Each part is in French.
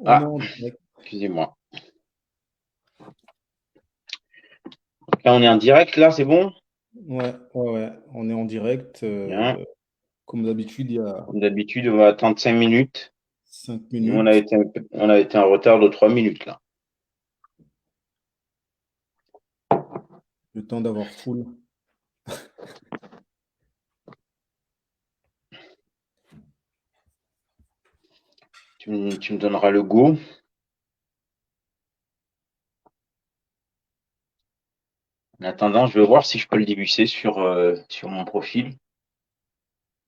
On est Ah, en direct. excusez-moi. Là, on est en direct, là, c'est bon? Ouais, ouais, ouais. On est en direct. Bien. Comme d'habitude, il y a Comme d'habitude, on va attendre 5 minutes. 5 Nous, minutes. on a été en retard de 3 minutes, là. Le temps d'avoir full. Tu me donneras le go. En attendant, je vais voir si je peux le dévisser sur mon profil.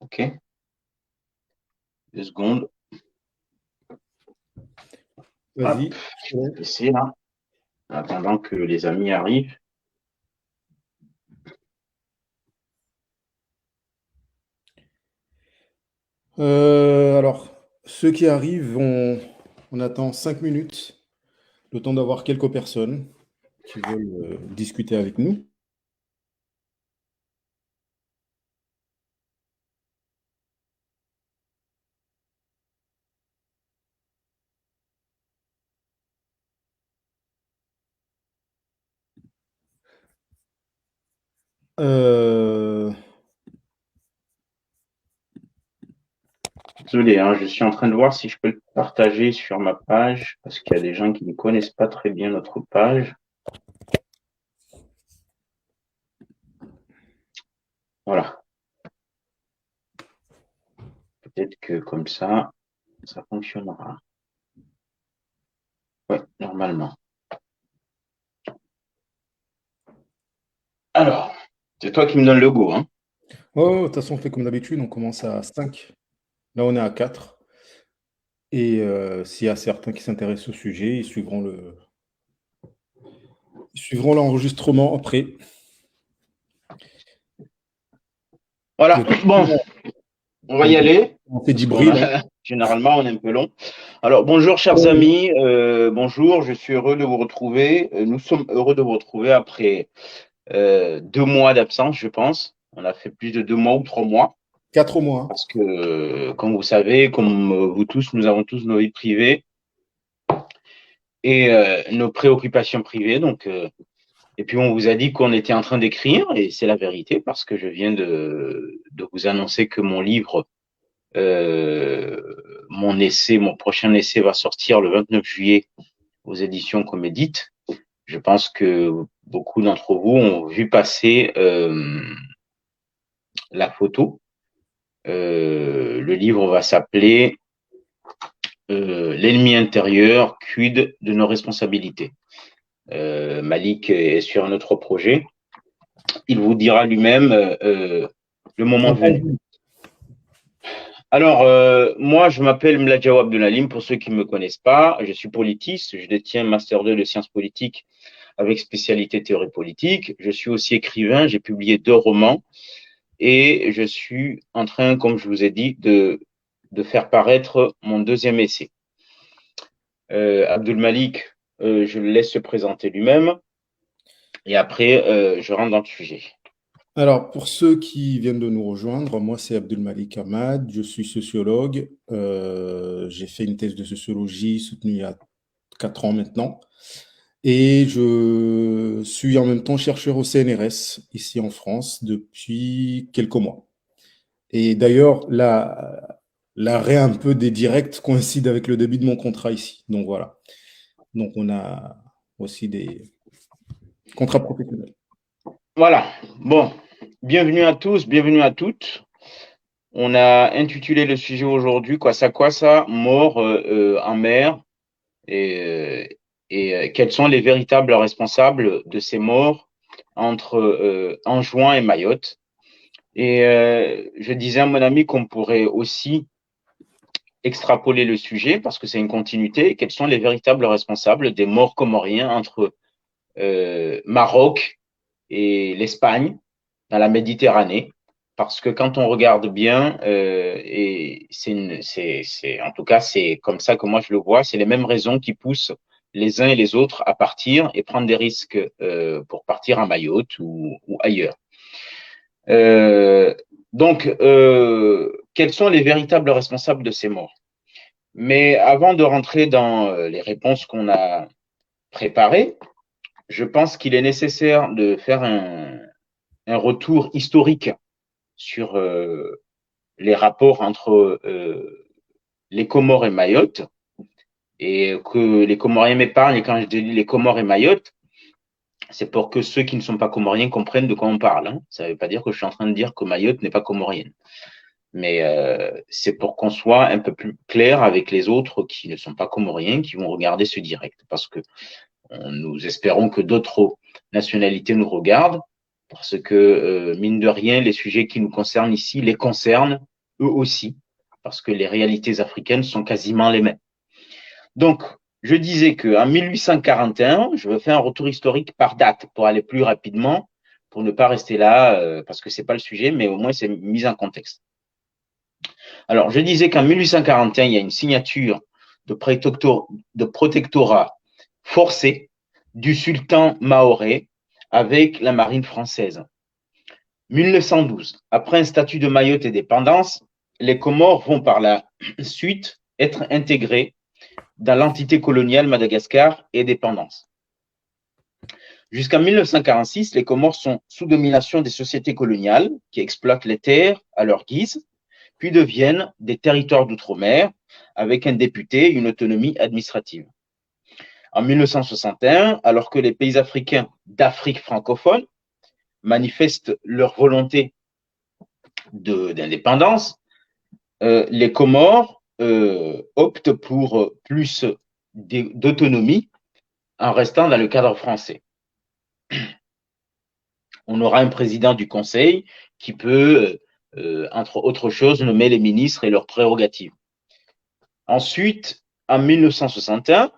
OK. 2 secondes. Hop, Vas-y. je vais baisser, là. En attendant que les amis arrivent. Alors, ceux qui arrivent, on attend 5 minutes. Le temps d'avoir quelques personnes qui veulent discuter avec nous. Euh, Désolé, hein, je suis en train de voir si je peux le partager sur ma page, parce qu'il y a des gens qui ne connaissent pas très bien notre page. Voilà. Peut-être que comme ça fonctionnera. Ouais, normalement. Alors, c'est toi qui me donnes le go, hein. Oh, de toute façon, on fait comme d'habitude. On commence à 5. Là, on est à 4. Et s'il y a certains qui s'intéressent au sujet, ils suivront l'enregistrement après. Voilà, Le temps, bon, on va y aller, on fait parce du qu'on bruit là. a généralement on est un peu long. Alors, bonjour chers amis, bonjour, je suis heureux de vous retrouver. Nous sommes heureux de vous retrouver après 2 mois d'absence, je pense. On a fait plus de 2 mois ou 3 mois, 4 mois. parce que, comme vous savez, comme vous tous, nous avons tous nos vies privées et nos préoccupations privées. Donc, et puis on vous a dit qu'on était en train d'écrire, et c'est la vérité, parce que je viens de vous annoncer que mon livre, mon prochain essai va sortir le 29 juillet aux éditions Comédite. Je pense que beaucoup d'entre vous ont vu passer la photo. Le livre va s'appeler L'ennemi intérieur, quid de nos responsabilités. Malik est sur un autre projet. Il vous dira lui-même le moment venu. Entendu. Alors, moi, je m'appelle Mladjaw Abdelalim, pour ceux qui ne me connaissent pas. Je suis politiste, je détiens un Master 2 de sciences politiques avec spécialité théorie politique. Je suis aussi écrivain, j'ai publié 2 romans et je suis en train, comme je vous ai dit, de faire paraître mon deuxième essai. Abdul Malik, je le laisse se présenter lui-même et après, je rentre dans le sujet. Alors, pour ceux qui viennent de nous rejoindre, moi c'est Abdul Malik Ahmad, je suis sociologue. J'ai fait une thèse de sociologie soutenue il y a 4 ans maintenant. Et je suis en même temps chercheur au CNRS, ici en France, depuis quelques mois. Et d'ailleurs, l'arrêt un peu des directs coïncide avec le début de mon contrat ici. Donc voilà. Donc on a aussi des contrats professionnels. Voilà. Bon, bienvenue à tous, bienvenue à toutes. On a intitulé le sujet aujourd'hui quoi ça, mort en mer et, quels sont les véritables responsables de ces morts entre Anjouan et Mayotte. Et je disais à mon ami qu'on pourrait aussi extrapoler le sujet parce que c'est une continuité. Quels sont les véritables responsables des morts comoriens entre Maroc et l'Espagne dans la Méditerranée? Parce que quand on regarde bien, et en tout cas, c'est comme ça que moi je le vois, c'est les mêmes raisons qui poussent les uns et les autres à partir et prendre des risques pour partir à Mayotte ou ailleurs. Euh, donc, quels sont les véritables responsables de ces morts? Mais avant de rentrer dans les réponses qu'on a préparées, je pense qu'il est nécessaire de faire un retour historique sur les rapports entre les Comores et Mayotte, et que les Comoriens m'épargnent. Et quand je dis les Comores et Mayotte, c'est pour que ceux qui ne sont pas comoriens comprennent de quoi on parle. Hein. Ça ne veut pas dire que je suis en train de dire que Mayotte n'est pas comorienne. Mais c'est pour qu'on soit un peu plus clair avec les autres qui ne sont pas comoriens, qui vont regarder ce direct. Parce que nous espérons que d'autres nationalités nous regardent, parce que, mine de rien, les sujets qui nous concernent ici les concernent eux aussi, parce que les réalités africaines sont quasiment les mêmes. Donc, je disais qu'en 1841, je veux faire un retour historique par date pour aller plus rapidement, pour ne pas rester là, parce que ce n'est pas le sujet, mais au moins c'est mis en contexte. Alors, je disais qu'en 1841, il y a une signature de protectorat forcé du sultan mahorais avec la marine française. 1912, après un statut de Mayotte et dépendance, les Comores vont par la suite être intégrées dans l'entité coloniale Madagascar et dépendance. Jusqu'en 1946, les Comores sont sous domination des sociétés coloniales qui exploitent les terres à leur guise, puis deviennent des territoires d'outre-mer avec un député et une autonomie administrative. En 1961, alors que les pays africains d'Afrique francophone manifestent leur volonté d'indépendance, les Comores optent pour plus d'autonomie en restant dans le cadre français. On aura un président du Conseil qui peut, entre autres choses, nommer les ministres et leurs prérogatives. Ensuite, en 1961,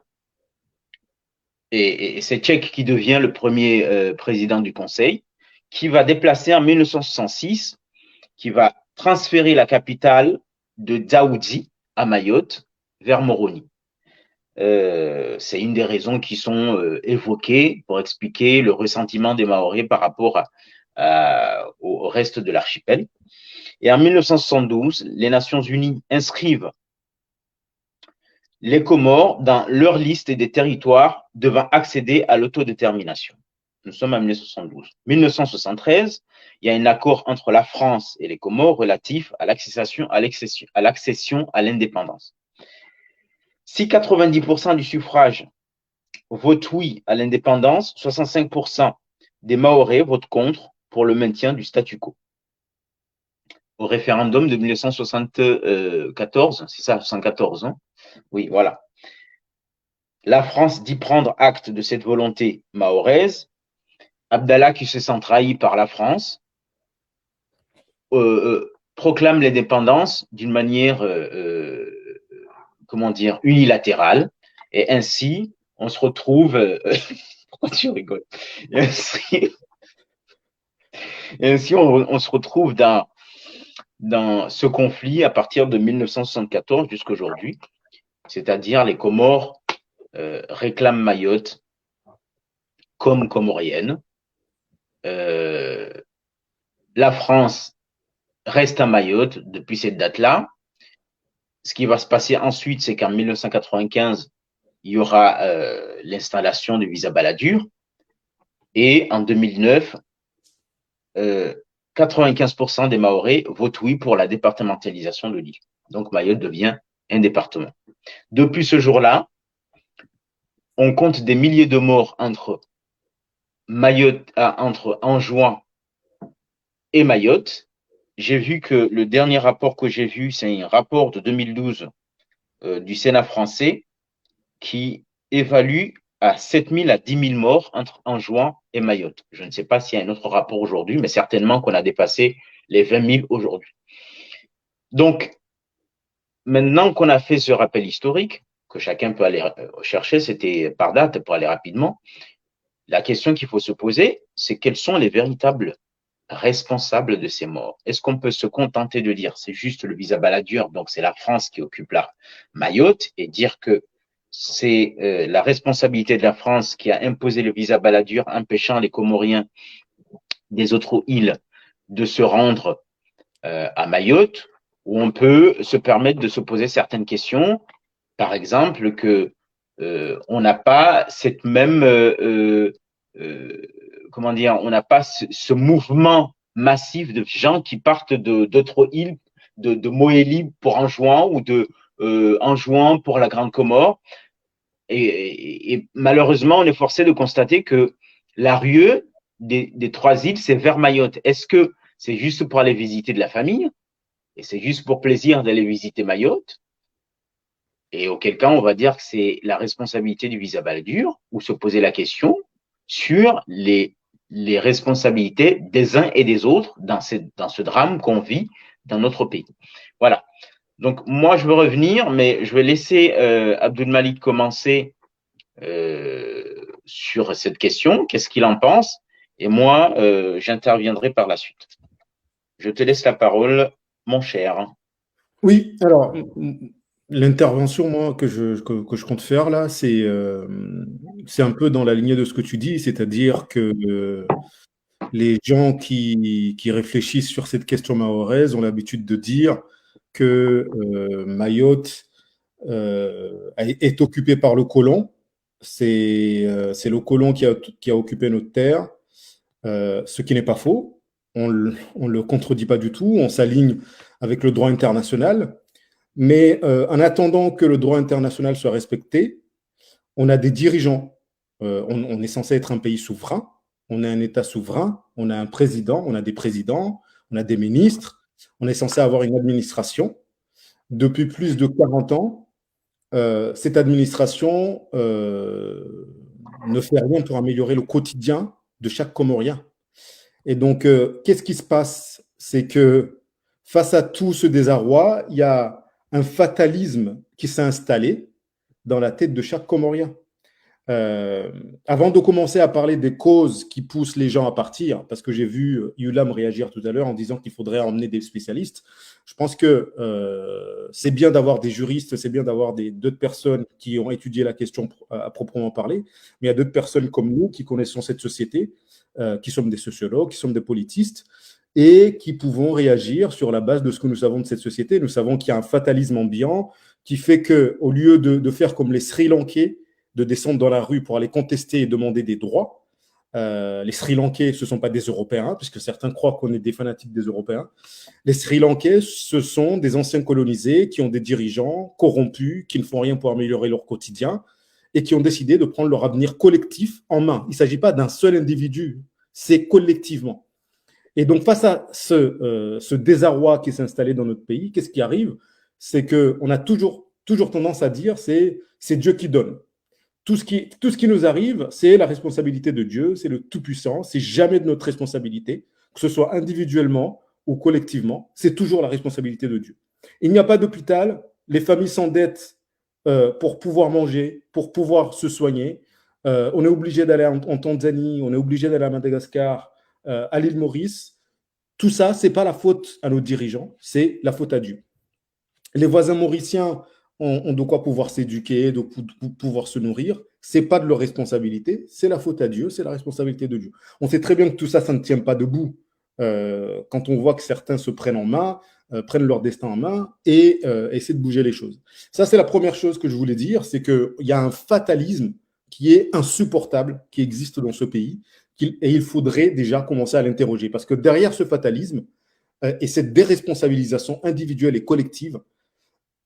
et c'est Tchèque qui devient le premier président du Conseil, qui va déplacer en 1966, qui va transférer la capitale de Dzaoudzi à Mayotte vers Moroni. C'est une des raisons qui sont évoquées pour expliquer le ressentiment des Mahorais par rapport au reste de l'archipel. Et en 1972, les Nations Unies inscrivent les Comores dans leur liste des territoires devant accéder à l'autodétermination. Nous sommes en 1972. 1973, il y a un accord entre la France et les Comores relatif à l'accession à l'indépendance. Si 90% du suffrage votent oui à l'indépendance, 65% des Mahorais votent contre pour le maintien du statu quo. Au référendum de 1974, c'est ça, 1974, hein? Oui, voilà. La France dit prendre acte de cette volonté mahoraise. Abdallah, qui se sent trahi par la France, proclame l'indépendance d'une manière, comment dire, unilatérale. Et ainsi, on se retrouve. Pourquoi tu rigoles? Et ainsi on se retrouve dans ce conflit à partir de 1974 jusqu'à aujourd'hui. C'est-à-dire les Comores réclament Mayotte comme comorienne. La France reste à Mayotte depuis cette date-là. Ce qui va se passer ensuite, c'est qu'en 1995, il y aura l'installation du visa Balladur. Et en 2009, 95% des Mahorais votent oui pour la départementalisation de l'île. Donc Mayotte devient un département. Depuis ce jour-là, on compte des milliers de morts entre Anjouan et Mayotte. J'ai vu que le dernier rapport que j'ai vu, c'est un rapport de 2012 du Sénat français qui évalue à 7 000 à 10 000 morts entre Anjouan et Mayotte. Je ne sais pas s'il y a un autre rapport aujourd'hui, mais certainement qu'on a dépassé les 20 000 aujourd'hui. Donc, maintenant qu'on a fait ce rappel historique, que chacun peut aller chercher, c'était par date pour aller rapidement, la question qu'il faut se poser, c'est quels sont les véritables responsables de ces morts. Est-ce qu'on peut se contenter de dire c'est juste le visa Balladur, donc c'est la France qui occupe la Mayotte, et dire que c'est la responsabilité de la France qui a imposé le visa Balladur, empêchant les Comoriens des autres îles de se rendre à Mayotte, où on peut se permettre de se poser certaines questions par exemple, que on n'a pas cette même, comment dire, on n'a pas ce mouvement massif de gens qui partent d'autres îles, de Mohéli pour Anjouan ou de Anjouan pour la Grande Comore. Et malheureusement, on est forcé de constater que la ruée des trois îles, c'est vers Mayotte. Est-ce que c'est juste pour aller visiter de la famille et c'est juste pour plaisir d'aller visiter Mayotte? Et auquel cas, on va dire que c'est la responsabilité du visa Baldur ou se poser la question sur les responsabilités des uns et des autres dans ce drame qu'on vit dans notre pays. Voilà. Donc, moi, je veux revenir, mais je vais laisser Abdul Malik commencer sur cette question. Qu'est-ce qu'il en pense? Et moi, j'interviendrai par la suite. Je te laisse la parole, mon cher. Oui, alors, l'intervention, moi, que je compte faire là, c'est un peu dans la lignée de ce que tu dis, c'est-à-dire que les gens qui réfléchissent sur cette question mahoraise ont l'habitude de dire que Mayotte est occupée par le colon. C'est le colon qui a occupé notre terre, ce qui n'est pas faux. On ne le contredit pas du tout. On s'aligne avec le droit international. Mais en attendant que le droit international soit respecté, on a des dirigeants. On est censé être un pays souverain. On est un État souverain. On a un président, on a des présidents, on a des ministres. On est censé avoir une administration. Depuis plus de 40 ans, cette administration ne fait rien pour améliorer le quotidien de chaque Comorien. Et donc, qu'est-ce qui se passe? C'est que face à tout ce désarroi, il y a un fatalisme qui s'est installé dans la tête de chaque Comorien. Euh, Avant de commencer à parler des causes qui poussent les gens à partir, parce que j'ai vu Yulam réagir tout à l'heure en disant qu'il faudrait emmener des spécialistes, je pense que c'est bien d'avoir des juristes, c'est bien d'avoir d'autres personnes qui ont étudié la question à proprement parler, mais il y a d'autres personnes comme nous qui connaissons cette société, qui sommes des sociologues, qui sommes des politistes, et qui pouvons réagir sur la base de ce que nous savons de cette société. Nous savons qu'il y a un fatalisme ambiant qui fait qu'au lieu de faire comme les Sri Lankais, de descendre dans la rue pour aller contester et demander des droits. Les Sri Lankais, ce ne sont pas des Européens, puisque certains croient qu'on est des fanatiques des Européens. Les Sri Lankais, ce sont des anciens colonisés qui ont des dirigeants corrompus, qui ne font rien pour améliorer leur quotidien et qui ont décidé de prendre leur avenir collectif en main. Il ne s'agit pas d'un seul individu, c'est collectivement. Et donc, face à ce désarroi qui s'est installé dans notre pays, qu'est-ce qui arrive? C'est qu'on a toujours tendance à dire c'est Dieu qui donne. Tout ce qui nous arrive, c'est la responsabilité de Dieu, c'est le Tout-Puissant, c'est jamais de notre responsabilité, que ce soit individuellement ou collectivement, c'est toujours la responsabilité de Dieu. Il n'y a pas d'hôpital, les familles s'endettent pour pouvoir manger, pour pouvoir se soigner. On est obligé d'aller en Tanzanie, on est obligé d'aller à Madagascar, à l'île Maurice. Tout ça, ce n'est pas la faute à nos dirigeants, c'est la faute à Dieu. Les voisins mauriciens ont de quoi pouvoir s'éduquer, de pouvoir se nourrir. Ce n'est pas de leur responsabilité, c'est la faute à Dieu, c'est la responsabilité de Dieu. On sait très bien que tout ça, ça ne tient pas debout. Quand on voit que certains se prennent en main, prennent leur destin en main et essaient de bouger les choses. Ça, c'est la première chose que je voulais dire, c'est qu'il y a un fatalisme qui est insupportable, qui existe dans ce pays, et il faudrait déjà commencer à l'interroger. Parce que derrière ce fatalisme et cette déresponsabilisation individuelle et collective,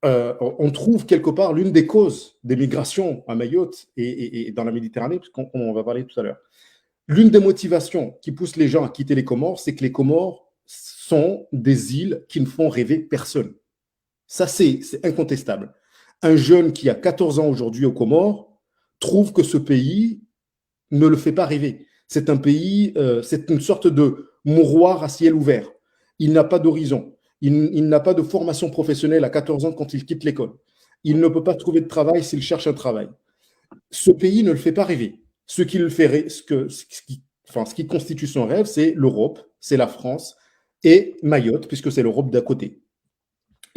on trouve quelque part l'une des causes des migrations à Mayotte et dans la Méditerranée, puisqu'on va parler tout à l'heure. L'une des motivations qui pousse les gens à quitter les Comores, c'est que les Comores sont des îles qui ne font rêver personne. Ça, c'est incontestable. Un jeune qui a 14 ans aujourd'hui aux Comores trouve que ce pays ne le fait pas rêver. C'est un pays, c'est une sorte de mouroir à ciel ouvert. Il n'a pas d'horizon. Il n'a pas de formation professionnelle à 14 ans quand il quitte l'école. Il ne peut pas trouver de travail s'il cherche un travail. Ce pays ne le fait pas rêver. Ce qui constitue son rêve, c'est l'Europe, c'est la France et Mayotte, puisque c'est l'Europe d'à côté.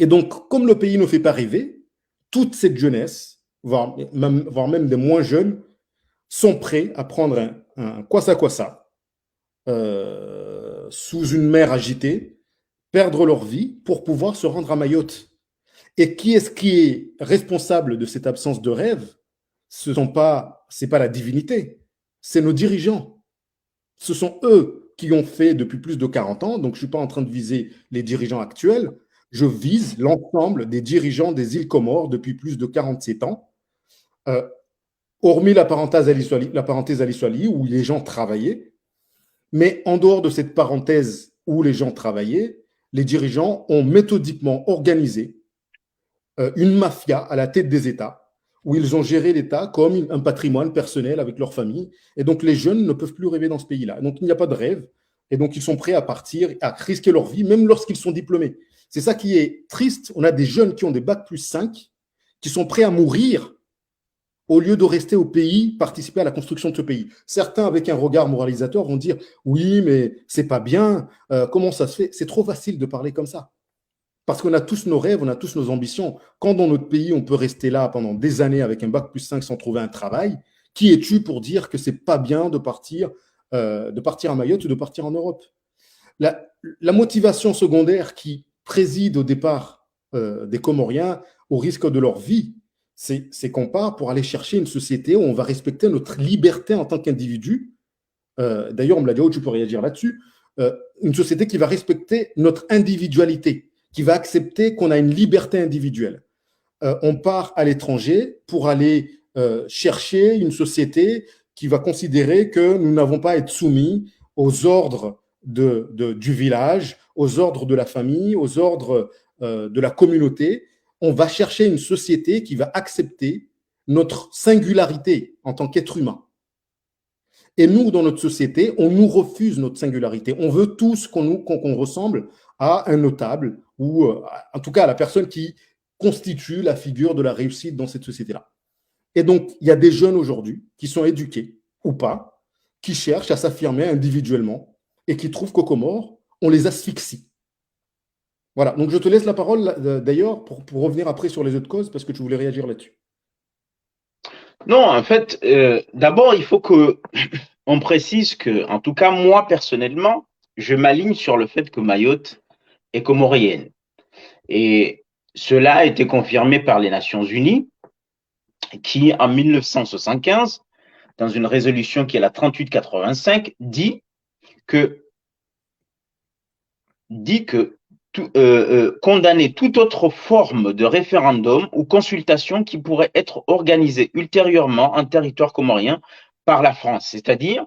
Et donc, comme le pays ne fait pas rêver, toute cette jeunesse, voire même des moins jeunes, sont prêts à prendre un kwassa-kwassa sous une mer agitée, perdre leur vie pour pouvoir se rendre à Mayotte. Et qui est-ce qui est responsable de cette absence de rêve? C'est pas la divinité, c'est nos dirigeants. Ce sont eux qui ont fait depuis plus de 40 ans, donc je ne suis pas en train de viser les dirigeants actuels, je vise l'ensemble des dirigeants des îles Comores depuis plus de 47 ans, euh, hormis la parenthèse Ali Soali, où les gens travaillaient, mais en dehors de cette parenthèse où les gens travaillaient, les dirigeants ont méthodiquement organisé une mafia à la tête des États, où ils ont géré l'État comme un patrimoine personnel avec leur famille. Et donc, les jeunes ne peuvent plus rêver dans ce pays-là. Donc, il n'y a pas de rêve. Et donc, ils sont prêts à partir, à risquer leur vie, même lorsqu'ils sont diplômés. C'est ça qui est triste. On a des jeunes qui ont des bacs plus 5, qui sont prêts à mourir au lieu de rester au pays, participer à la construction de ce pays. Certains, avec un regard moralisateur, vont dire « Oui, mais c'est pas bien. Comment ça se fait ?» C'est trop facile de parler comme ça. Parce qu'on a tous nos rêves, on a tous nos ambitions. Quand dans notre pays, on peut rester là pendant des années avec un bac plus 5 sans trouver un travail, qui es-tu pour dire que c'est pas bien de partir à Mayotte ou de partir en Europe? La motivation secondaire qui préside au départ des Comoriens au risque de leur vie, c'est qu'on part pour aller chercher une société où on va respecter notre liberté en tant qu'individu. D'ailleurs, on me l'a dit, oh, tu peux réagir là-dessus. Une société qui va respecter notre individualité, qui va accepter qu'on a une liberté individuelle. On part à l'étranger pour aller chercher une société qui va considérer que nous n'avons pas à être soumis aux ordres du village, aux ordres de la famille, aux ordres de la communauté. On va chercher une société qui va accepter notre singularité en tant qu'être humain. Et nous, dans notre société, on nous refuse notre singularité. On veut tous qu'on ressemble à un notable ou en tout cas à la personne qui constitue la figure de la réussite dans cette société-là. Et donc, il y a des jeunes aujourd'hui qui sont éduqués ou pas, qui cherchent à s'affirmer individuellement et qui trouvent qu'aux Comores, on les asphyxie. Voilà, donc je te laisse la parole d'ailleurs pour revenir après sur les autres causes parce que tu voulais réagir là-dessus. Non, en fait, d'abord, il faut que on précise que, en tout cas, moi, personnellement, je m'aligne sur le fait que Mayotte est comorienne. Et cela a été confirmé par les Nations Unies, qui, en 1975, dans une résolution qui est la 3885, dit que condamner toute autre forme de référendum ou consultation qui pourrait être organisée ultérieurement en territoire comorien par la France. C'est-à-dire,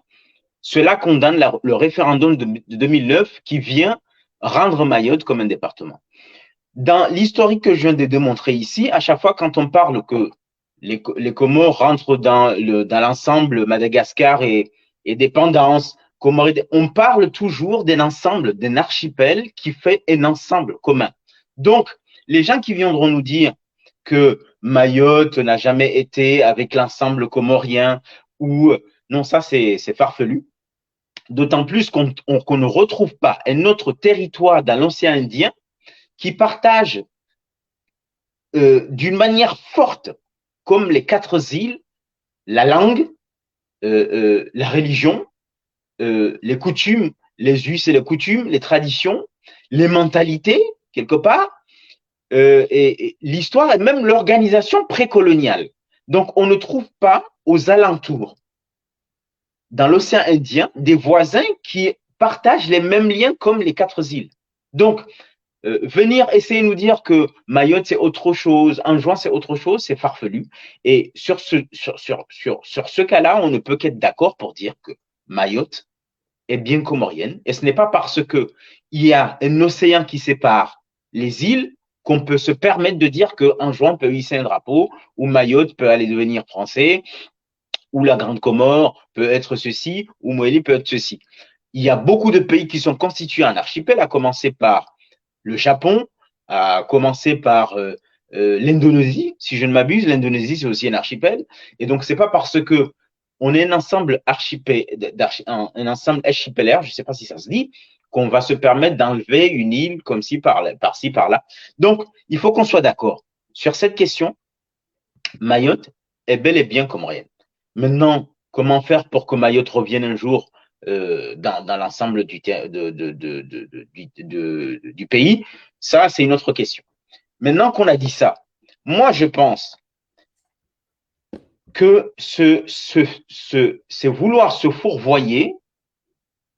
cela condamne le référendum de 2009 qui vient rendre Mayotte comme un département. Dans l'historique que je viens de démontrer ici, à chaque fois quand on parle que les Comores rentrent dans l'ensemble Madagascar et dépendance, on parle toujours d'un ensemble, d'un archipel qui fait un ensemble commun. Donc, les gens qui viendront nous dire que Mayotte n'a jamais été avec l'ensemble comorien ou non, ça c'est farfelu. D'autant plus qu'on ne retrouve pas un autre territoire dans l'océan Indien qui partage d'une manière forte, comme les 4 îles, la langue, la religion, les coutumes, les us et les coutumes, les traditions, les mentalités, quelque part, et l'histoire et même l'organisation précoloniale. Donc, on ne trouve pas aux alentours, dans l'océan Indien, des voisins qui partagent les mêmes liens comme les 4 îles. Donc, venir essayer de nous dire que Mayotte c'est autre chose, Anjouan c'est autre chose, c'est farfelu. Et sur ce cas-là, on ne peut qu'être d'accord pour dire que Mayotte est bien comorienne. Et ce n'est pas parce qu'il y a un océan qui sépare les îles qu'on peut se permettre de dire que Anjouan peut hisser un drapeau, ou Mayotte peut aller devenir français, ou la Grande Comore peut être ceci, ou Moélie peut être ceci. Il y a beaucoup de pays qui sont constitués en archipel, à commencer par le Japon, à commencer par l'Indonésie, si je ne m'abuse. L'Indonésie, c'est aussi un archipel. Et donc, c'est pas parce que on est un ensemble archipelaire, je ne sais pas si ça se dit, qu'on va se permettre d'enlever une île comme ci, par-ci, par-là. Donc, il faut qu'on soit d'accord. Sur cette question, Mayotte est bel et bien comorienne. Maintenant, comment faire pour que Mayotte revienne un jour dans l'ensemble du pays, ça, c'est une autre question. Maintenant qu'on a dit ça, moi, je pense que c'est vouloir se fourvoyer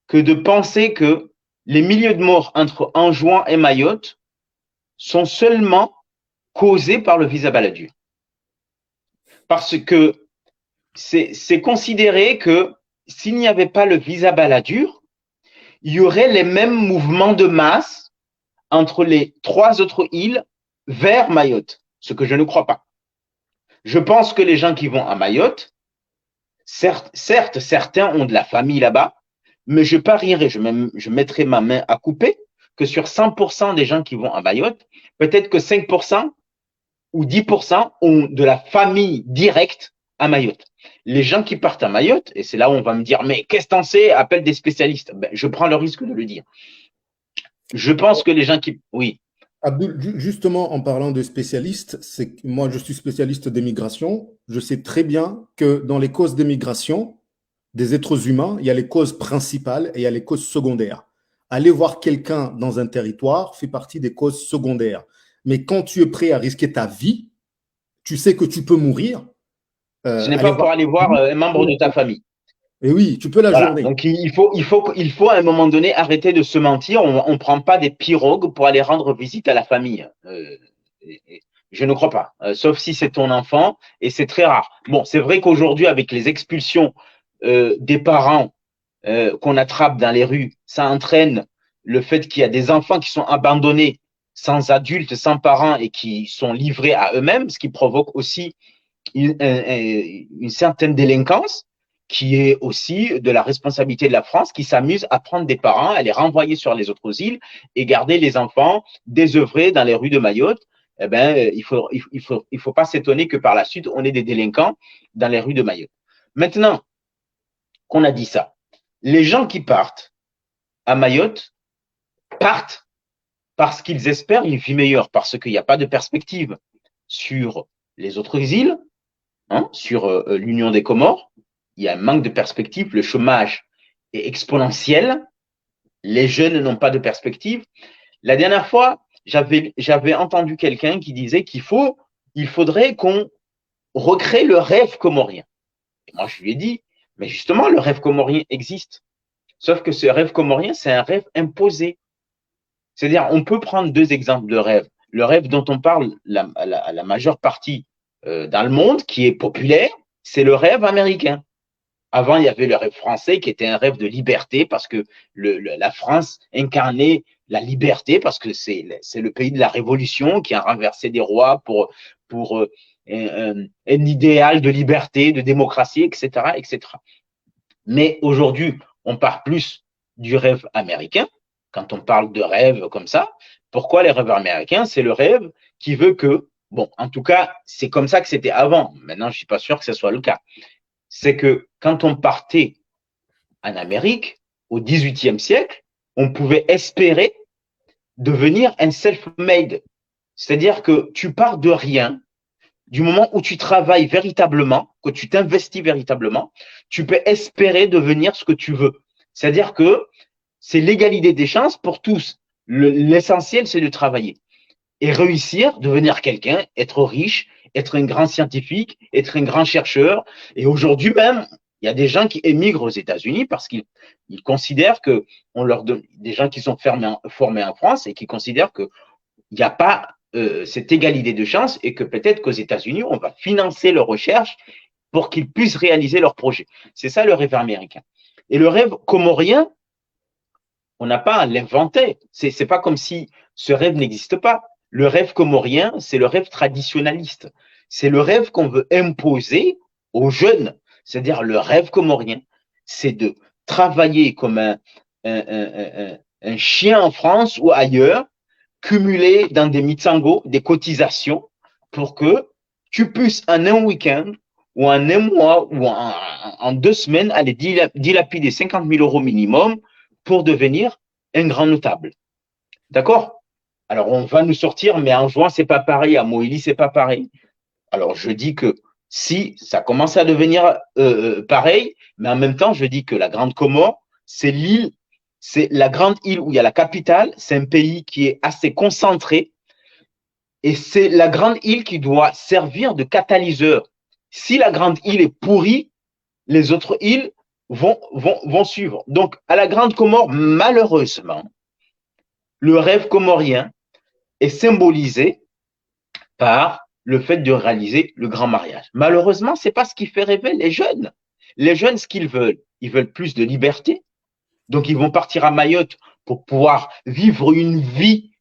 que de penser que les milliers de morts entre Anjouan et Mayotte sont seulement causés par le visa Balladur. Parce que c'est considéré que s'il n'y avait pas le visa Balladur, il y aurait les mêmes mouvements de masse entre les 3 autres îles vers Mayotte, ce que je ne crois pas. Je pense que les gens qui vont à Mayotte, certes, certains ont de la famille là-bas, mais je parierais, je mettrais ma main à couper que sur 100% des gens qui vont à Mayotte, peut-être que 5% ou 10% ont de la famille directe à Mayotte. Les gens qui partent à Mayotte, et c'est là où on va me dire, mais qu'est-ce que t'en sais, appelle des spécialistes. Ben, je prends le risque de le dire. Je pense que les gens qui… Oui. Abdul, justement, en parlant de spécialistes, c'est que moi, je suis spécialiste des migrations. Je sais très bien que dans les causes des migrations des êtres humains, il y a les causes principales et il y a les causes secondaires. Aller voir quelqu'un dans un territoire fait partie des causes secondaires. Mais quand tu es prêt à risquer ta vie, tu sais que tu peux mourir. Ce n'est Aller pas voir. pour aller voir un membre de ta famille. Et oui, tu peux la Voilà. journée. Donc, il faut à un moment donné arrêter de se mentir. On ne prend pas des pirogues pour aller rendre visite à la famille. Je ne crois pas. Sauf si c'est ton enfant, et c'est très rare. Bon, c'est vrai qu'aujourd'hui, avec les expulsions des parents qu'on attrape dans les rues, ça entraîne le fait qu'il y a des enfants qui sont abandonnés sans adultes, sans parents et qui sont livrés à eux-mêmes, ce qui provoque aussi une certaine délinquance qui est aussi de la responsabilité de la France qui s'amuse à prendre des parents, à les renvoyer sur les autres îles et garder les enfants désœuvrés dans les rues de Mayotte. Eh ben, il faut pas s'étonner que par la suite, on ait des délinquants dans les rues de Mayotte. Maintenant qu'on a dit ça, les gens qui partent à Mayotte partent parce qu'ils espèrent une vie meilleure, parce qu'il n'y a pas de perspective sur les autres îles, hein, sur l'Union des Comores. Il y a un manque de perspective, le chômage est exponentiel, les jeunes n'ont pas de perspective. La dernière fois, j'avais entendu quelqu'un qui disait il faudrait qu'on recrée le rêve comorien. Et moi, je lui ai dit, mais justement, le rêve comorien existe. Sauf que ce rêve comorien, c'est un rêve imposé. C'est-à-dire, on peut prendre 2 exemples de rêves. Le rêve dont on parle la majeure partie dans le monde, qui est populaire, c'est le rêve américain. Avant, il y avait le rêve français qui était un rêve de liberté parce que la France incarnait la liberté parce que c'est le pays de la Révolution qui a renversé des rois pour un idéal de liberté, de démocratie, etc., etc. Mais aujourd'hui, on part plus du rêve américain quand on parle de rêve comme ça. Pourquoi les rêves américains? C'est le rêve qui veut que, bon, en tout cas, c'est comme ça que c'était avant. Maintenant, je ne suis pas sûr que ce soit le cas. C'est que quand on partait en Amérique, au XVIIIe siècle, on pouvait espérer devenir un self-made. C'est-à-dire que tu pars de rien, du moment où tu travailles véritablement, que tu t'investis véritablement, tu peux espérer devenir ce que tu veux. C'est-à-dire que c'est l'égalité des chances pour tous. L'essentiel, c'est de travailler et réussir, devenir quelqu'un, être riche, être un grand scientifique, être un grand chercheur. Et aujourd'hui même, il y a des gens qui émigrent aux États-Unis parce qu'ils considèrent que on leur donne des gens qui sont formés en France et qui considèrent qu'il n'y a pas cette égalité de chance et que peut-être qu'aux États-Unis, on va financer leurs recherches pour qu'ils puissent réaliser leurs projets. C'est ça le rêve américain. Et le rêve comorien, on n'a pas à l'inventer. C'est pas comme si ce rêve n'existe pas. Le rêve comorien, c'est le rêve traditionnaliste. C'est le rêve qu'on veut imposer aux jeunes. C'est-à-dire le rêve comorien, c'est de travailler comme un chien en France ou ailleurs, cumuler dans des mitsangos, des cotisations, pour que tu puisses en un week-end ou en un mois ou en 2 semaines aller dilapider 50 000 euros minimum pour devenir un grand notable. D'accord? Alors, on va nous sortir, mais en juin, c'est pas pareil, à Moïli, c'est pas pareil. Alors, je dis que si ça commence à devenir pareil, mais en même temps, je dis que la Grande Comore, c'est l'île, c'est la grande île où il y a la capitale, c'est un pays qui est assez concentré Et c'est la grande île qui doit servir de catalyseur. Si la grande île est pourrie, les autres îles vont suivre. Donc, à la Grande Comore, malheureusement, le rêve comorien est symbolisé par le fait de réaliser le grand mariage. Malheureusement, ce n'est pas ce qui fait rêver les jeunes. Les jeunes, ce qu'ils veulent, ils veulent plus de liberté. Donc, ils vont partir à Mayotte pour pouvoir vivre une vie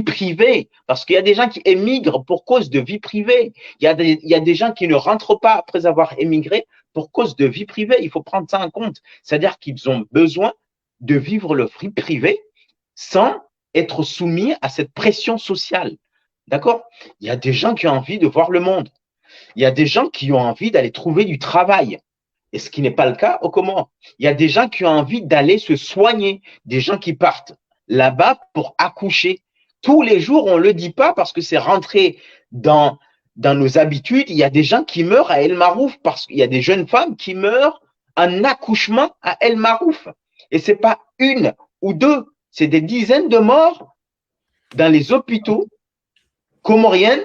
privée. Parce qu'il y a des gens qui émigrent pour cause de vie privée. Il y a des gens qui ne rentrent pas après avoir émigré pour cause de vie privée. Il faut prendre ça en compte. C'est-à-dire qu'ils ont besoin de vivre leur vie privée sans être soumis à cette pression sociale. D'accord? Il y a des gens qui ont envie de voir le monde. Il y a des gens qui ont envie d'aller trouver du travail. Et ce qui n'est pas le cas au Comores. Il y a des gens qui ont envie d'aller se soigner, des gens qui partent là-bas pour accoucher. Tous les jours, on ne le dit pas parce que c'est rentré dans nos habitudes. Il y a des gens qui meurent à El Marouf parce qu'il y a des jeunes femmes qui meurent en accouchement à El Marouf. Et ce n'est pas une ou deux, c'est des dizaines de morts dans les hôpitaux comoriens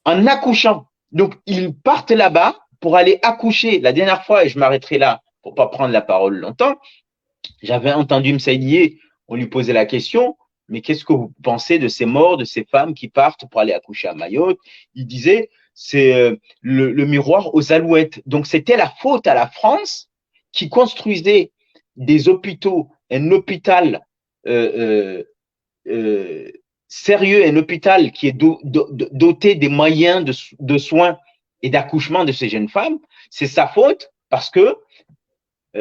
en accouchant. Donc, ils partent là-bas pour aller accoucher. La dernière fois, et je m'arrêterai là pour ne pas prendre la parole longtemps, j'avais entendu Msaïdié, on lui posait la question, mais qu'est-ce que vous pensez de ces morts, de ces femmes qui partent pour aller accoucher à Mayotte? Il disait, c'est le miroir aux alouettes. Donc, c'était la faute à la France qui construisait des hôpitaux, un hôpital sérieux, un hôpital qui est doté des moyens de soins et d'accouchement de ces jeunes femmes, c'est sa faute parce que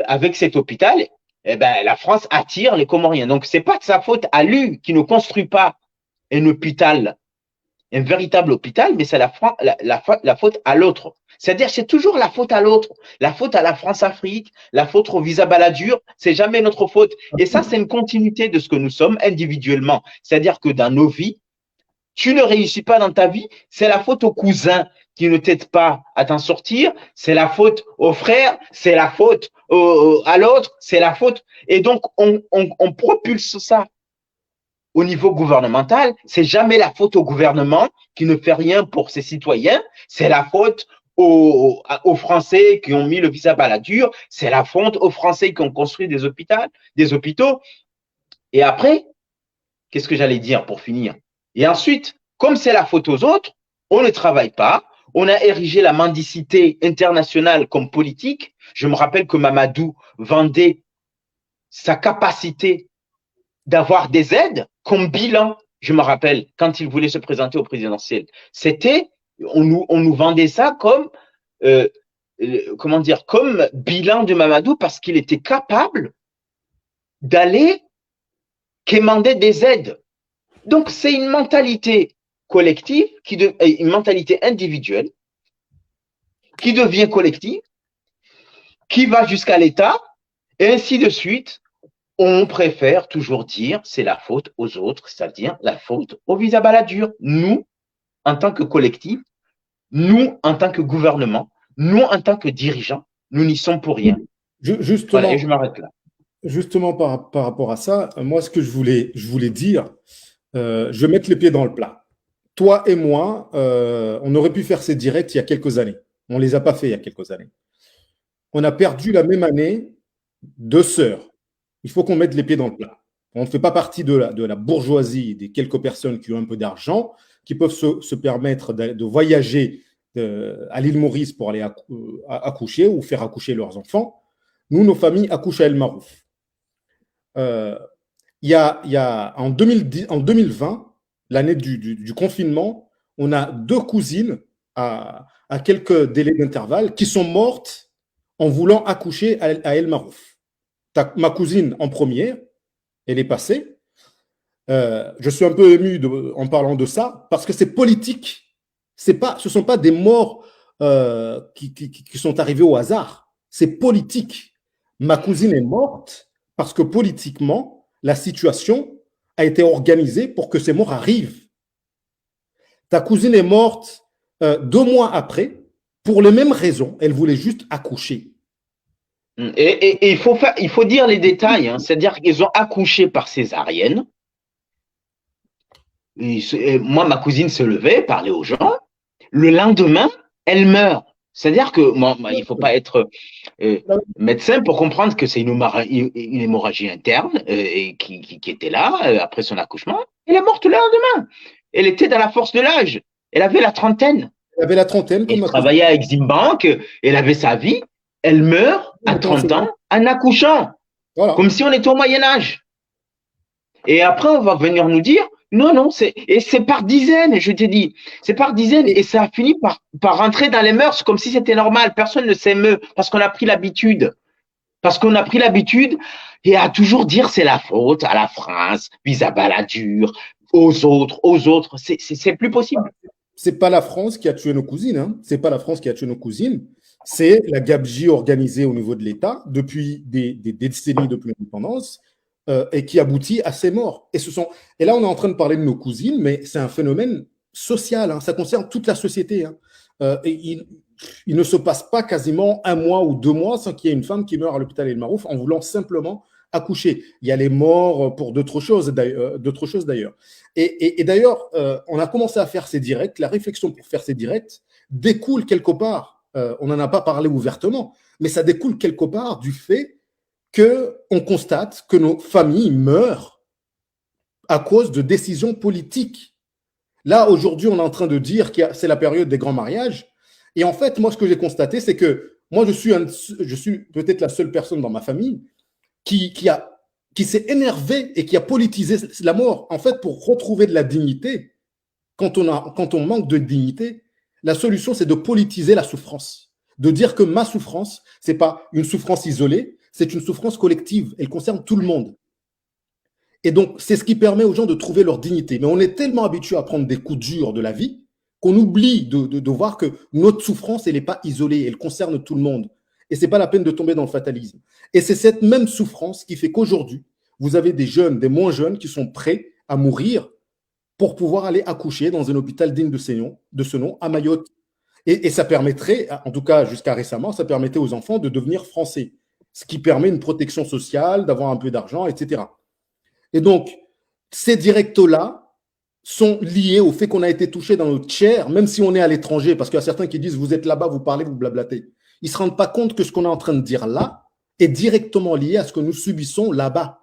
avec cet hôpital, eh ben, la France attire les Comoriens. Donc, c'est pas de sa faute à lui qui ne construit pas un hôpital, un véritable hôpital, mais c'est la faute à l'autre. C'est-à-dire, c'est toujours la faute à l'autre, la faute à la France-Afrique, la faute au visa Balladur, c'est jamais notre faute. Et ça, c'est une continuité de ce que nous sommes individuellement. C'est-à-dire que dans nos vies, tu ne réussis pas dans ta vie, c'est la faute aux cousins qui ne t'aident pas à t'en sortir, c'est la faute aux frères, c'est la faute à l'autre, c'est la faute. Et donc, on propulse ça au niveau gouvernemental. C'est jamais la faute au gouvernement qui ne fait rien pour ses citoyens, c'est la faute aux Français qui ont mis le visa Balladur, c'est la faute aux Français qui ont construit des hôpitaux. Et après, qu'est-ce que j'allais dire pour finir? Et ensuite, comme c'est la faute aux autres, on ne travaille pas, on a érigé la mendicité internationale comme politique. Je me rappelle que Mamadou vendait sa capacité d'avoir des aides comme bilan. Je me rappelle, quand il voulait se présenter au présidentiel, on nous vendait ça comme, comme bilan de Mamadou parce qu'il était capable d'aller quémander des aides. Donc, c'est une mentalité collective, une mentalité individuelle qui devient collective, qui va jusqu'à l'État, et ainsi de suite. On préfère toujours dire c'est la faute aux autres, c'est-à-dire la faute au visa Balladur. Nous, en tant que collectif, nous, en tant que gouvernement, nous, en tant que dirigeants, nous n'y sommes pour rien. Justement, voilà, et je m'arrête là. Justement, par rapport à ça, moi, ce que je voulais dire, je vais mettre les pieds dans le plat. Toi et moi, on aurait pu faire ces directs il y a quelques années. On ne les a pas fait il y a quelques années. On a perdu la même année 2 sœurs. Il faut qu'on mette les pieds dans le plat. On ne fait pas partie de la bourgeoisie, des quelques personnes qui ont un peu d'argent, qui peuvent se permettre de voyager à l'île Maurice pour aller accoucher ou faire accoucher leurs enfants. Nous, nos familles accouchent à El Marouf. En 2020, l'année du confinement, on a 2 cousines à quelques délais d'intervalle qui sont mortes en voulant accoucher à El Marouf. Ma cousine en première, elle est passée. Je suis un peu ému en parlant de ça parce que c'est politique. Ce ne sont pas des morts qui sont arrivés au hasard. C'est politique. Ma cousine est morte parce que politiquement, la situation a été organisée pour que ces morts arrivent. Ta cousine est morte 2 mois après pour les mêmes raisons. Elle voulait juste accoucher. Et il faut dire les détails, hein. C'est-à-dire qu'ils ont accouché par césarienne. Moi, ma cousine se levait, parlait aux gens. Le lendemain, elle meurt. C'est-à-dire que moi, il ne faut pas être euh, médecin pour comprendre que c'est une hémorragie interne et qui était là après son accouchement. Elle est morte le lendemain. Elle était dans la force de l'âge. Elle avait la trentaine. Elle avait la trentaine comme Elle ma cousine. travaillait à Exim Bank. Elle avait sa vie. Elle meurt à 30 ans en accouchant. Voilà. Comme si on était au Moyen-Âge. Et après, on va venir nous dire, non, non, c'est par dizaines, je t'ai dit, c'est par dizaines, et ça a fini par rentrer dans les mœurs, comme si c'était normal. Personne ne s'émeut, parce qu'on a pris l'habitude. Parce qu'on a pris l'habitude, et à toujours dire c'est la faute à la France, à Balladur, aux autres, c'est plus possible. C'est pas la France qui a tué nos cousines, hein. C'est pas la France qui a tué nos cousines. C'est la gabegie organisée au niveau de l'État depuis des décennies depuis l'indépendance et qui aboutit à ces morts. Et là, on est en train de parler de nos cousines, mais c'est un phénomène social, hein. Ça concerne toute la société, hein. Et il ne se passe pas quasiment un mois ou 2 mois sans qu'il y ait une femme qui meurt à l'hôpital El Marouf en voulant simplement accoucher. Il y a les morts pour d'autres choses d'ailleurs. Et d'ailleurs, on a commencé à faire ces directs. La réflexion pour faire ces directs découle quelque part, on n'en a pas parlé ouvertement, mais ça découle quelque part du fait qu'on constate que nos familles meurent à cause de décisions politiques. Là, aujourd'hui, on est en train de dire que c'est la période des grands mariages. Et en fait, moi, ce que j'ai constaté, c'est que moi, je suis peut-être la seule personne dans ma famille qui s'est énervé et qui a politisé la mort. En fait, pour retrouver de la dignité, quand on manque de dignité, la solution, c'est de politiser la souffrance. De dire que ma souffrance, c'est pas une souffrance isolée, c'est une souffrance collective. Elle concerne tout le monde. Et donc, c'est ce qui permet aux gens de trouver leur dignité. Mais on est tellement habitué à prendre des coups durs de la vie qu'on oublie de voir que notre souffrance, elle n'est pas isolée, elle concerne tout le monde. Et ce n'est pas la peine de tomber dans le fatalisme. Et c'est cette même souffrance qui fait qu'aujourd'hui, vous avez des jeunes, des moins jeunes, qui sont prêts à mourir pour pouvoir aller accoucher dans un hôpital digne de ce nom à Mayotte. Et ça permettrait, en tout cas jusqu'à récemment, ça permettait aux enfants de devenir français, ce qui permet une protection sociale, d'avoir un peu d'argent, etc. Et donc, ces directs-là sont liés au fait qu'on a été touché dans notre chair, même si on est à l'étranger, parce qu'il y a certains qui disent, vous êtes là-bas, vous parlez, vous blablatez. Ils ne se rendent pas compte que ce qu'on est en train de dire là est directement lié à ce que nous subissons là-bas.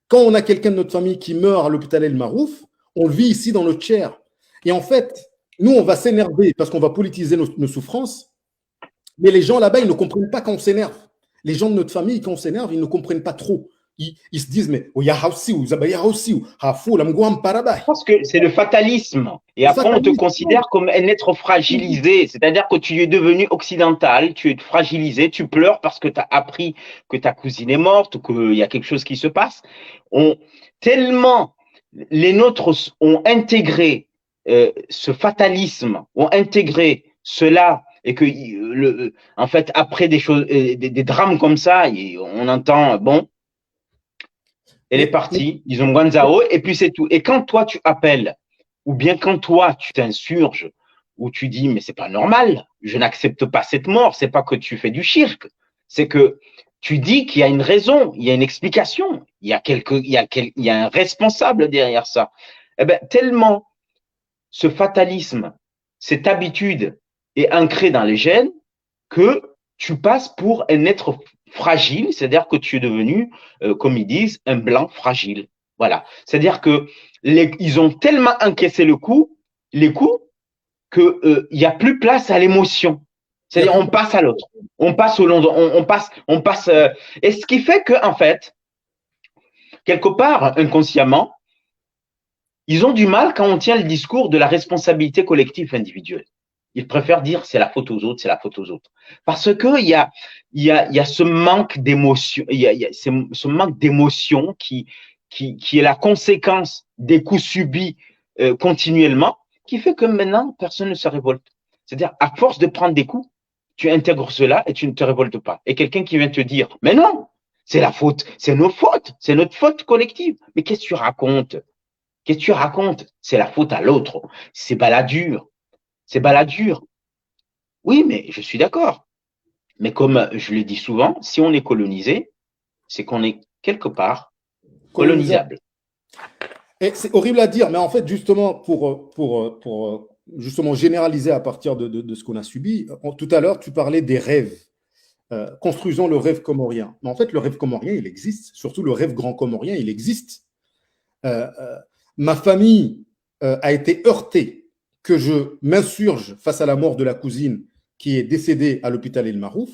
Quand on a quelqu'un de notre famille qui meurt à l'hôpital El Marouf, on le vit ici dans notre chair. Et en fait, nous, on va s'énerver parce qu'on va politiser nos souffrances, mais les gens là-bas, ils ne comprennent pas quand on s'énerve. Les gens de notre famille, quand on s'énerve, ils ne comprennent pas trop. Ils se disent, mais Parce que c'est le fatalisme. Et après, on te considère comme un être fragilisé. C'est-à-dire que tu es devenu occidental, tu es fragilisé, tu pleures parce que tu as appris que ta cousine est morte, qu'il y a quelque chose qui se passe. Tellement les nôtres ont intégré ce fatalisme, ont intégré cela, et que, en fait, après des choses, des drames comme ça, on entend, bon, elle est partie, ils ont Guanzao, et puis c'est tout. Et quand toi, tu appelles, ou bien quand toi, tu t'insurges, ou tu dis, mais c'est pas normal, je n'accepte pas cette mort, c'est pas que tu fais du shirk, c'est que tu dis qu'il y a une raison, il y a une explication, il y a un responsable derrière ça. Eh bien, tellement ce fatalisme, cette habitude est ancrée dans les gènes que tu passes pour un être fragile, c'est-à-dire que tu es devenu, comme ils disent, un blanc fragile. Voilà. C'est-à-dire que ils ont tellement encaissé les coups, qu'il n'y a plus place à l'émotion. C'est-à-dire, on passe à l'autre. On passe au long, on passe. Et ce qui fait que, en fait, quelque part, inconsciemment, ils ont du mal quand on tient le discours de la responsabilité collective individuelle. Ils préfèrent dire c'est la faute aux autres, c'est la faute aux autres. Parce que il y a ce manque d'émotion, il y a ce manque d'émotion qui est la conséquence des coups subis continuellement, qui fait que maintenant, personne ne se révolte. C'est-à-dire, à force de prendre des coups, tu intègres cela et tu ne te révoltes pas. Et quelqu'un qui vient te dire, mais non, c'est la faute, c'est nos fautes, c'est notre faute collective. Mais qu'est-ce que tu racontes? Qu'est-ce que tu racontes? C'est la faute à l'autre. C'est baladure. C'est baladure. Oui, mais je suis d'accord. Mais comme je le dis souvent, si on est colonisé, c'est qu'on est quelque part colonisable. Et c'est horrible à dire, mais en fait, justement, pour justement généraliser à partir de ce qu'on a subi, tout à l'heure, tu parlais des rêves. Construisons le rêve comorien. Mais en fait, le rêve comorien, il existe. Surtout le rêve grand comorien, il existe. Euh, euh, Ma famille a été heurtée que je m'insurge face à la mort de la cousine qui est décédée à l'hôpital El Marouf.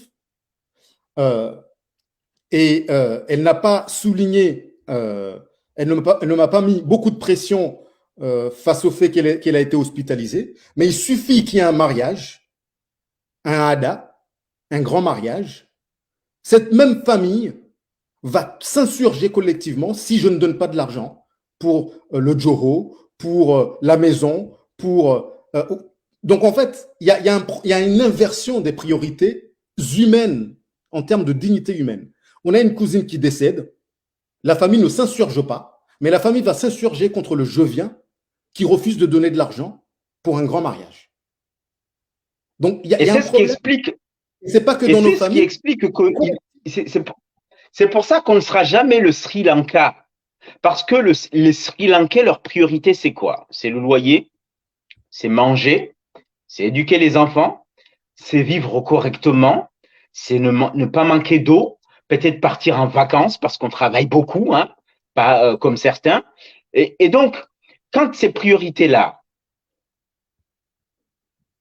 Euh, Elle n'a pas souligné, elle ne m'a pas mis beaucoup de pression face au fait qu'elle a été hospitalisée, mais il suffit qu'il y ait un mariage, un hada, un grand mariage. Cette même famille va s'insurger collectivement si je ne donne pas de l'argent pour le Joro, pour la maison, pour. Donc en fait, il y a une inversion des priorités humaines en termes de dignité humaine. On a une cousine qui décède, la famille ne s'insurge pas, mais la famille va s'insurger contre le je viens qui refuse de donner de l'argent pour un grand mariage. Donc il y a un c'est ce qui problème. explique, C'est pas que et dans nos c'est ce qui familles. explique que c'est pour ça qu'on ne sera jamais le Sri Lanka. Parce que les Sri Lankais, leur priorité, c'est quoi? C'est le loyer, c'est manger, c'est éduquer les enfants, c'est vivre correctement, c'est ne pas manquer d'eau, peut-être partir en vacances parce qu'on travaille beaucoup, hein, pas comme certains. Et donc, quand ces priorités-là,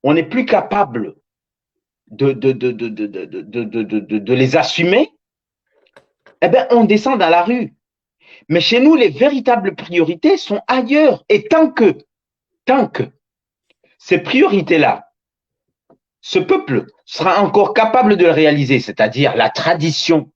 on n'est plus capable de les assumer, eh ben, on descend dans la rue. Mais chez nous, les véritables priorités sont ailleurs. Et tant que ces priorités-là, ce peuple sera encore capable de le réaliser, c'est-à-dire la tradition.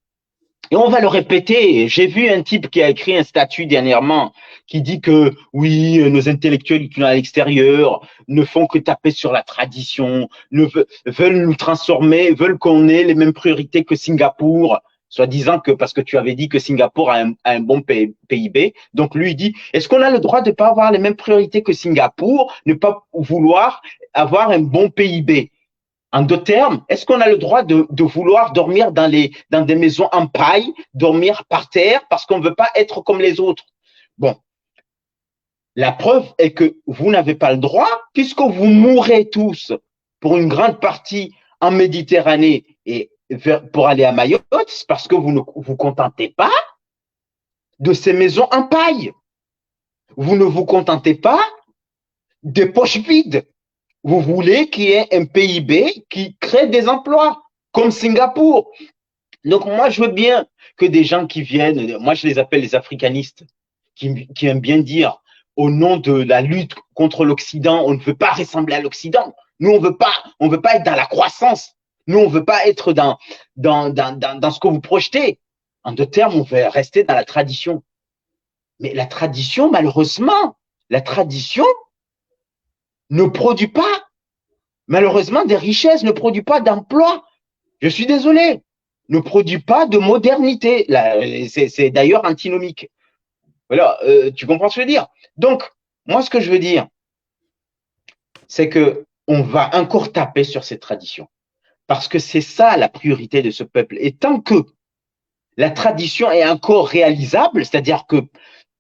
Et on va le répéter. J'ai vu un type qui a écrit un statut dernièrement qui dit que oui, nos intellectuels qui sont à l'extérieur ne font que taper sur la tradition, veulent nous transformer, veulent qu'on ait les mêmes priorités que Singapour, soi-disant que parce que tu avais dit que Singapour a un bon PIB. Donc lui il dit, est-ce qu'on a le droit de ne pas avoir les mêmes priorités que Singapour, ne pas vouloir avoir un bon PIB? En deux termes, est-ce qu'on a le droit de vouloir dormir dans des maisons en paille, dormir par terre parce qu'on ne veut pas être comme les autres? Bon, la preuve est que vous n'avez pas le droit puisque vous mourrez tous pour une grande partie en Méditerranée et pour aller à Mayotte, c'est parce que vous ne vous contentez pas de ces maisons en paille. Vous ne vous contentez pas des poches vides. Vous voulez qu'il y ait un PIB qui crée des emplois, comme Singapour. Donc, moi, je veux bien que des gens qui viennent, moi, je les appelle les africanistes, qui aiment bien dire, au nom de la lutte contre l'Occident, on ne veut pas ressembler à l'Occident. Nous, on veut pas être dans la croissance. Nous, on veut pas être dans ce que vous projetez. En deux termes, on veut rester dans la tradition. Mais la tradition, malheureusement, la tradition ne produit pas, malheureusement, des richesses, ne produit pas d'emplois. Je suis désolé, ne produit pas de modernité. C'est d'ailleurs antinomique. Voilà, tu comprends ce que je veux dire? Donc, moi, ce que je veux dire, c'est que on va encore taper sur ces traditions. Parce que c'est ça la priorité de ce peuple. Et tant que la tradition est encore réalisable, c'est-à-dire que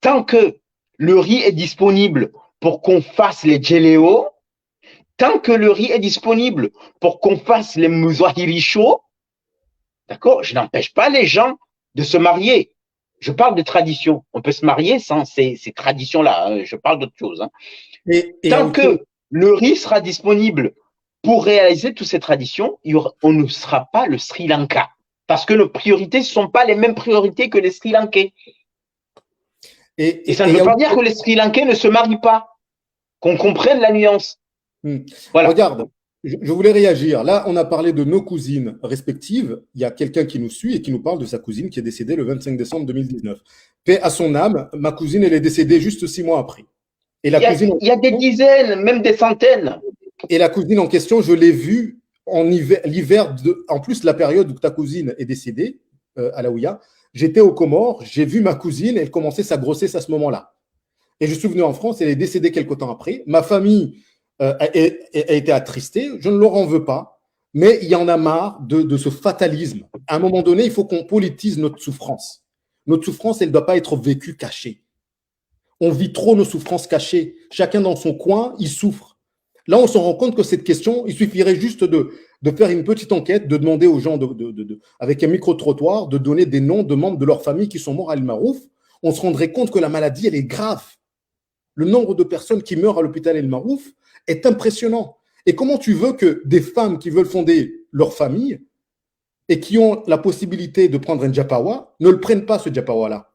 tant que le riz est disponible pour qu'on fasse les djeléos, tant que le riz est disponible pour qu'on fasse les muzahiri chauds, d'accord, je n'empêche pas les gens de se marier. Je parle de tradition. On peut se marier sans ces traditions-là. Hein. Je parle d'autre chose. Hein. Tant que le riz sera disponible pour réaliser toutes ces traditions, on ne sera pas le Sri Lanka. Parce que nos priorités ne sont pas les mêmes priorités que les Sri Lankais. Et ça ne veut pas dire que les Sri Lankais ne se marient pas. Qu'on comprenne la nuance. Voilà. Regarde, je voulais réagir. Là, on a parlé de nos cousines respectives. Il y a quelqu'un qui nous suit et qui nous parle de sa cousine qui est décédée le 25 décembre 2019. Paix à son âme, ma cousine, elle est décédée juste 6 mois après. Et il y a des dizaines, même des centaines. Et la cousine en question, je l'ai vue en hiver, en plus la période où ta cousine est décédée, à la Ouïa. J'étais aux Comores, j'ai vu ma cousine, elle commençait sa grossesse à ce moment-là. Et je suis venu en France, elle est décédée quelque temps après. Ma famille a été attristée, je ne leur en veux pas, mais il y en a marre de ce fatalisme. À un moment donné, il faut qu'on politise notre souffrance. Notre souffrance, elle ne doit pas être vécue cachée. On vit trop nos souffrances cachées. Chacun dans son coin, il souffre. Là, on se rend compte que cette question, il suffirait juste de faire une petite enquête, de demander aux gens, avec un micro-trottoir, de donner des noms de membres de leur famille qui sont morts à El Marouf. On se rendrait compte que la maladie, elle est grave. Le nombre de personnes qui meurent à l'hôpital El Marouf est impressionnant. Et comment tu veux que des femmes qui veulent fonder leur famille et qui ont la possibilité de prendre un Japawa ne le prennent pas, ce Japawa-là?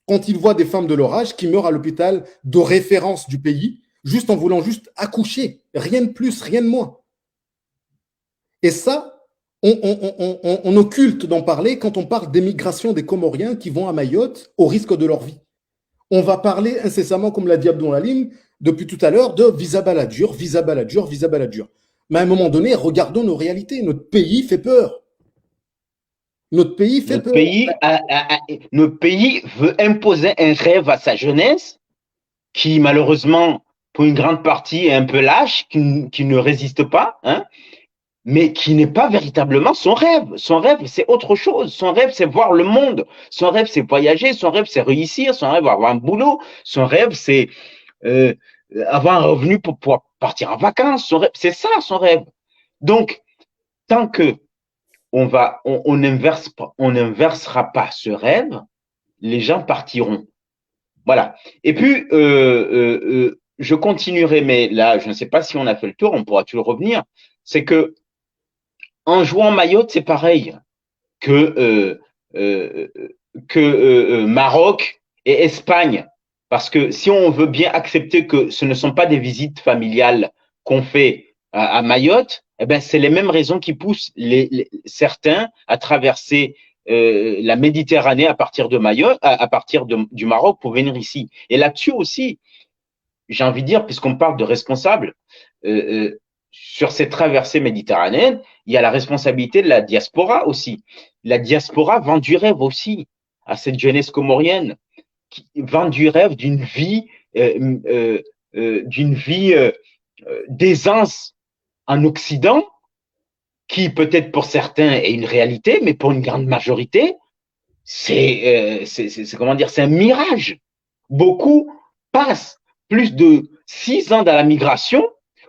Quand ils voient des femmes de leur âge qui meurent à l'hôpital de référence du pays, juste en voulant juste accoucher, rien de plus, rien de moins. Et ça, on occulte d'en parler quand on parle d'émigration des Comoriens qui vont à Mayotte au risque de leur vie. On va parler incessamment, comme l'a dit Abdul Halim depuis tout à l'heure, de visa baladur, visa baladur, visa baladur. Mais à un moment donné, regardons nos réalités. Notre pays fait peur. Notre pays fait Notre peur. notre pays veut imposer un rêve à sa jeunesse qui, malheureusement, pour une grande partie, est un peu lâche, qui ne résiste pas, hein, mais qui n'est pas véritablement son rêve. Son rêve, c'est autre chose. Son rêve, c'est voir le monde. Son rêve, c'est voyager. Son rêve, c'est réussir. Son rêve, avoir un boulot. Son rêve, c'est avoir un revenu pour pouvoir partir en vacances. Son rêve, c'est ça, son rêve. Donc, tant que on n'inversera pas ce rêve, les gens partiront. Voilà. Et puis, je continuerai, mais là, je ne sais pas si on a fait le tour, on pourra toujours revenir. C'est que en jouant Mayotte, c'est pareil que Maroc et Espagne. Parce que si on veut bien accepter que ce ne sont pas des visites familiales qu'on fait à Mayotte, eh ben, c'est les mêmes raisons qui poussent certains à traverser la Méditerranée à partir de Mayotte, à partir du Maroc pour venir ici. Et là-dessus aussi, j'ai envie de dire, puisqu'on parle de responsables, sur cette traversée méditerranéenne, il y a la responsabilité de la diaspora aussi. La diaspora vend du rêve aussi à cette jeunesse comorienne, qui vend du rêve d'une vie d'aisance en Occident, qui peut-être pour certains est une réalité, mais pour une grande majorité, c'est comment dire, c'est un mirage. Beaucoup passent plus de 6 ans dans la migration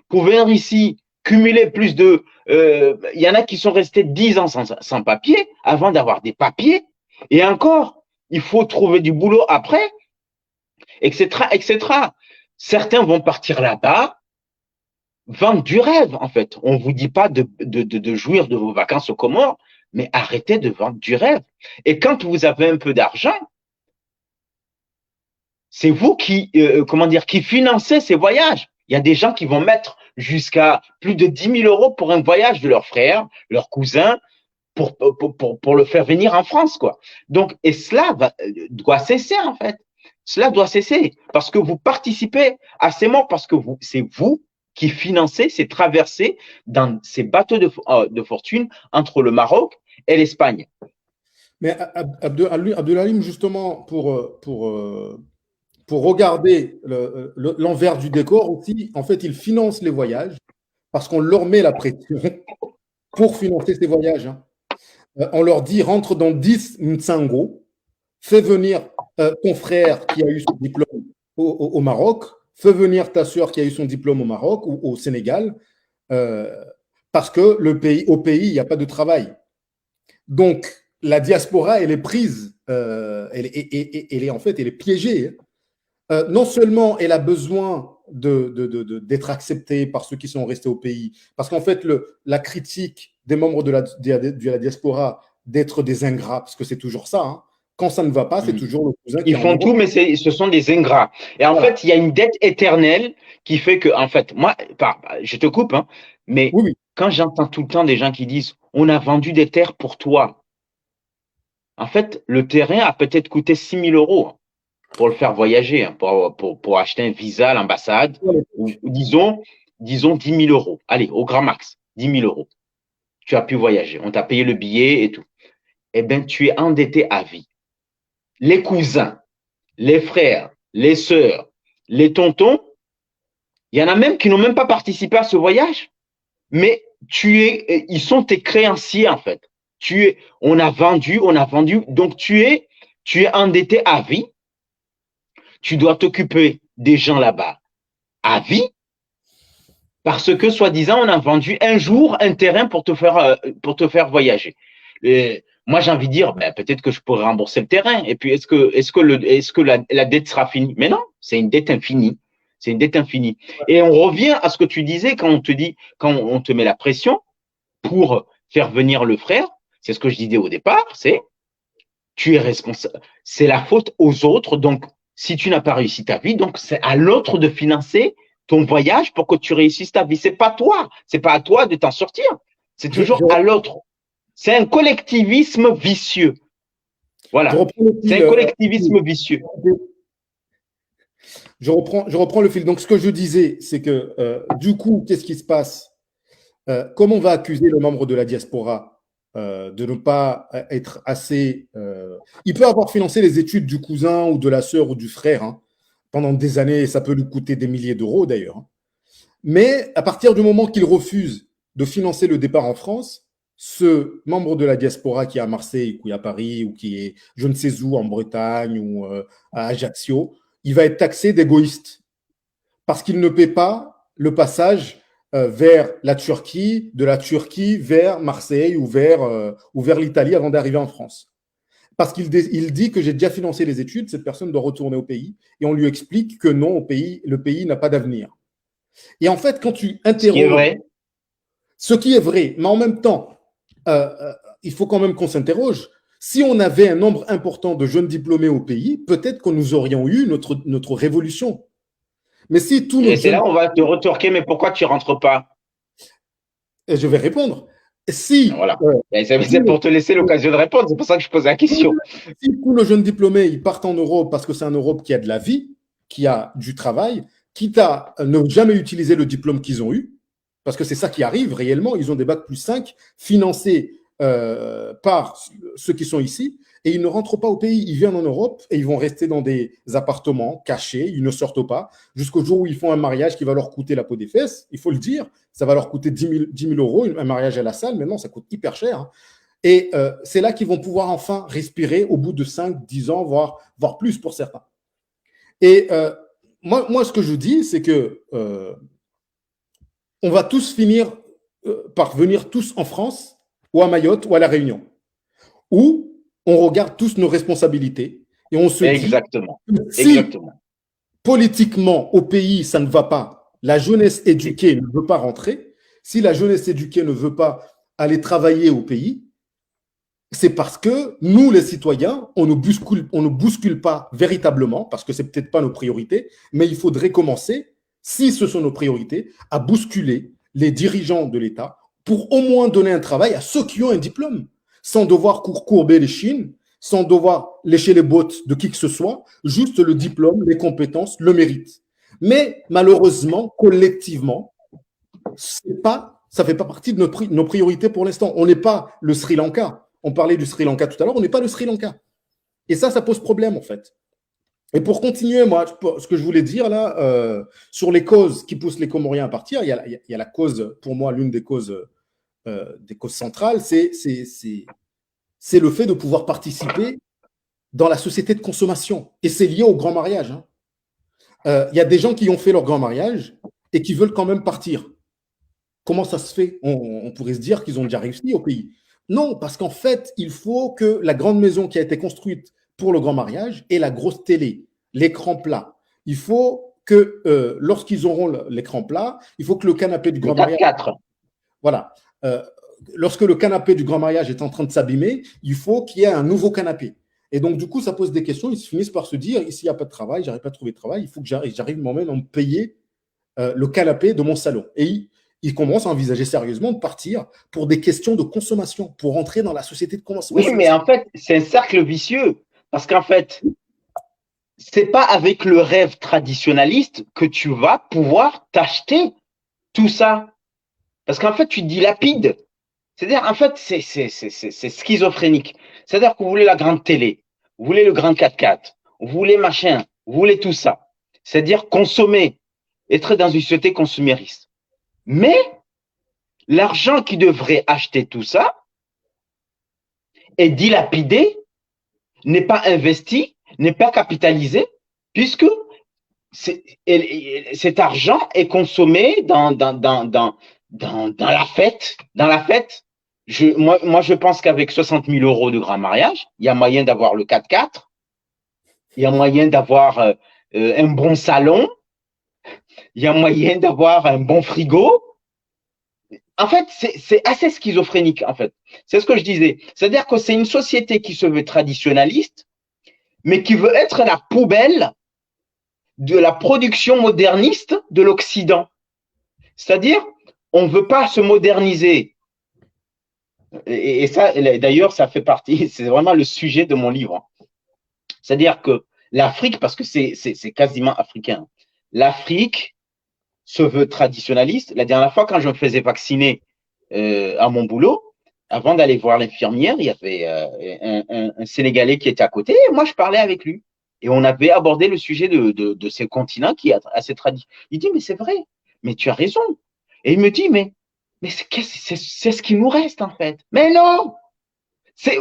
pour venir ici cumuler plus de. Il y en a qui sont restés 10 ans sans papier avant d'avoir des papiers. Et encore, il faut trouver du boulot après, etc., etc. Certains vont partir là-bas, vendre du rêve, en fait. On ne vous dit pas de jouir de vos vacances aux Comores, mais arrêtez de vendre du rêve. Et quand vous avez un peu d'argent, c'est vous qui, qui financez ces voyages. Il y a des gens qui vont mettre jusqu'à plus de 10 000 euros pour un voyage de leur frère, leur cousin, pour le faire venir en France, quoi. Donc, et cela doit cesser, en fait. Cela doit cesser parce que vous participez à ces morts, parce que c'est vous qui financez ces traversées dans ces bateaux de fortune entre le Maroc et l'Espagne. Mais Abdul Halim, justement, pour regarder l'envers du décor aussi, en fait, ils financent les voyages parce qu'on leur met la pression pour financer ces voyages. Hein. On leur dit rentre dans 10 Mtsango, fais venir ton frère qui a eu son diplôme au Maroc, fais venir ta soeur qui a eu son diplôme au Maroc ou au Sénégal, parce que au pays, il n'y a pas de travail. Donc, la diaspora, elle est prise, elle est piégée. Non seulement elle a besoin d'être acceptée par ceux qui sont restés au pays, parce qu'en fait, la critique des membres de la diaspora d'être des ingrats, parce que c'est toujours ça, hein. Quand ça ne va pas, c'est toujours le cousin qui Ils font tout, mais ce sont des ingrats. Et en fait, il y a une dette éternelle qui fait que, en fait, moi, je te coupe, hein, mais oui. Quand j'entends tout le temps des gens qui disent on a vendu des terres pour toi, en fait, le terrain a peut-être coûté 6 000 euros pour le faire voyager, hein, pour acheter un visa à l'ambassade, ou disons 10 000 euros. Allez, au grand max, 10 000 euros. Tu as pu voyager, on t'a payé le billet et tout. Eh bien, tu es endetté à vie. Les cousins, les frères, les sœurs, les tontons, il y en a même qui n'ont même pas participé à ce voyage, mais ils sont tes créanciers en fait. On a vendu, donc tu es endetté à vie. tu dois t'occuper des gens là-bas à vie parce que, soi-disant, on a vendu un jour un terrain pour te faire voyager. Et moi, j'ai envie de dire, ben, peut-être que je pourrais rembourser le terrain. Et puis, est-ce que la dette sera finie? Mais non, c'est une dette infinie. C'est une dette infinie. Et on revient à ce que tu disais quand on te met la pression pour faire venir le frère. C'est ce que je disais au départ, c'est tu es responsable. C'est la faute aux autres. Donc, si tu n'as pas réussi ta vie, donc c'est à l'autre de financer ton voyage pour que tu réussisses ta vie. C'est pas toi. C'est pas à toi de t'en sortir. C'est toujours à l'autre. C'est un collectivisme vicieux. Voilà. C'est un collectivisme vicieux. Je reprends le fil. Donc, ce que je disais, c'est que du coup, qu'est-ce qui se passe? Comme on va accuser le membre de la diaspora de ne pas être assez. Il peut avoir financé les études du cousin ou de la sœur ou du frère hein, pendant des années, et ça peut lui coûter des milliers d'euros d'ailleurs. Hein. Mais à partir du moment qu'il refuse de financer le départ en France, ce membre de la diaspora qui est à Marseille, ou à Paris, ou qui est je ne sais où, en Bretagne ou à Ajaccio, il va être taxé d'égoïste parce qu'il ne paie pas le passage vers la Turquie, de la Turquie vers Marseille ou vers l'Italie avant d'arriver en France. Parce qu'il dit que j'ai déjà financé les études, cette personne doit retourner au pays et on lui explique que non, le pays n'a pas d'avenir. Et en fait, quand tu interroges ce qui est vrai, mais en même temps, il faut quand même qu'on s'interroge. Si on avait un nombre important de jeunes diplômés au pays, peut-être que nous aurions eu notre révolution. Mais si tous nos Et c'est là où on va te retorquer, mais pourquoi tu ne rentres pas? Et je vais répondre. Si, voilà. C'est pour te laisser l'occasion de répondre, c'est pour ça que je pose la question. Si tous nos jeunes diplômés ils partent en Europe parce que c'est un Europe qui a de la vie, qui a du travail, quitte à ne jamais utiliser le diplôme qu'ils ont eu, parce que c'est ça qui arrive réellement, ils ont des bacs plus 5 financés par ceux qui sont ici, et ils ne rentrent pas au pays, ils viennent en Europe et ils vont rester dans des appartements cachés, ils ne sortent pas, jusqu'au jour où ils font un mariage qui va leur coûter la peau des fesses, il faut le dire, ça va leur coûter 10 000 euros, un mariage à la salle, maintenant ça coûte hyper cher, hein. Et c'est là qu'ils vont pouvoir enfin respirer au bout de 5, 10 ans, voire plus pour certains. Et moi, ce que je dis, c'est que on va tous finir par venir tous en France, ou à Mayotte, ou à La Réunion, où on regarde tous nos responsabilités et on se dit que si politiquement au pays ça ne va pas, la jeunesse éduquée ne veut pas rentrer, si la jeunesse éduquée ne veut pas aller travailler au pays, c'est parce que nous, les citoyens, on ne bouscule pas véritablement, parce que ce n'est peut-être pas nos priorités, mais il faudrait commencer, si ce sont nos priorités, à bousculer les dirigeants de l'État pour au moins donner un travail à ceux qui ont un diplôme, sans devoir courber les chines, sans devoir lécher les bottes de qui que ce soit, juste le diplôme, les compétences, le mérite. Mais malheureusement, collectivement, ça ne fait pas partie de nos priorités pour l'instant. On n'est pas le Sri Lanka. On parlait du Sri Lanka tout à l'heure, on n'est pas le Sri Lanka. Et ça pose problème en fait. Et pour continuer, moi, ce que je voulais dire là, sur les causes qui poussent les Comoriens à partir, il y a la cause, pour moi, l'une des causes centrales, c'est le fait de pouvoir participer dans la société de consommation. Et c'est lié au grand mariage. Hein. Il y a des gens qui ont fait leur grand mariage et qui veulent quand même partir. Comment ça se fait? On pourrait se dire qu'ils ont déjà réussi au pays. Non, parce qu'en fait, il faut que la grande maison qui a été construite pour le grand mariage ait la grosse télé, l'écran plat. Il faut que lorsqu'ils auront l'écran plat, il faut que le canapé du grand mariage… Voilà. Lorsque le canapé du grand mariage est en train de s'abîmer, il faut qu'il y ait un nouveau canapé. Et donc, du coup, ça pose des questions. Ils finissent par se dire, ici, il n'y a pas de travail, j'arrive pas à trouver de travail, il faut que j'arrive moi-même à me payer le canapé de mon salon. Et ils commencent à envisager sérieusement de partir pour des questions de consommation, pour entrer dans la société de consommation. Oui, mais en fait, c'est un cercle vicieux. Parce qu'en fait, c'est pas avec le rêve traditionnaliste que tu vas pouvoir t'acheter tout ça. Parce qu'en fait, tu dilapides. C'est-à-dire, en fait, c'est schizophrénique. C'est-à-dire que vous voulez la grande télé, vous voulez le grand 4x4, vous voulez machin, vous voulez tout ça. C'est-à-dire consommer, être dans une société consumériste. Mais l'argent qui devrait acheter tout ça est dilapidé, n'est pas investi, n'est pas capitalisé puisque cet argent est consommé dans la fête. Dans la fête, moi, je pense qu'avec 60 000 euros de grand mariage, il y a moyen d'avoir le 4x4, il y a moyen d'avoir un bon salon, il y a moyen d'avoir un bon frigo. En fait, c'est assez schizophrénique, en fait. C'est ce que je disais. C'est-à-dire que c'est une société qui se veut traditionnaliste, mais qui veut être la poubelle de la production moderniste de l'Occident. C'est-à-dire, on ne veut pas se moderniser. Et ça, d'ailleurs, ça fait partie, c'est vraiment le sujet de mon livre. C'est-à-dire que l'Afrique, parce que c'est quasiment africain, l'Afrique se veut traditionnaliste. La dernière fois, quand je me faisais vacciner à mon boulot, avant d'aller voir l'infirmière, il y avait un Sénégalais qui était à côté, et moi, je parlais avec lui. Et on avait abordé le sujet de ces continents qui est assez traditionnel. Il dit, mais c'est vrai, mais tu as raison. Et il me dit, mais c'est ce qui nous reste, en fait. Mais non,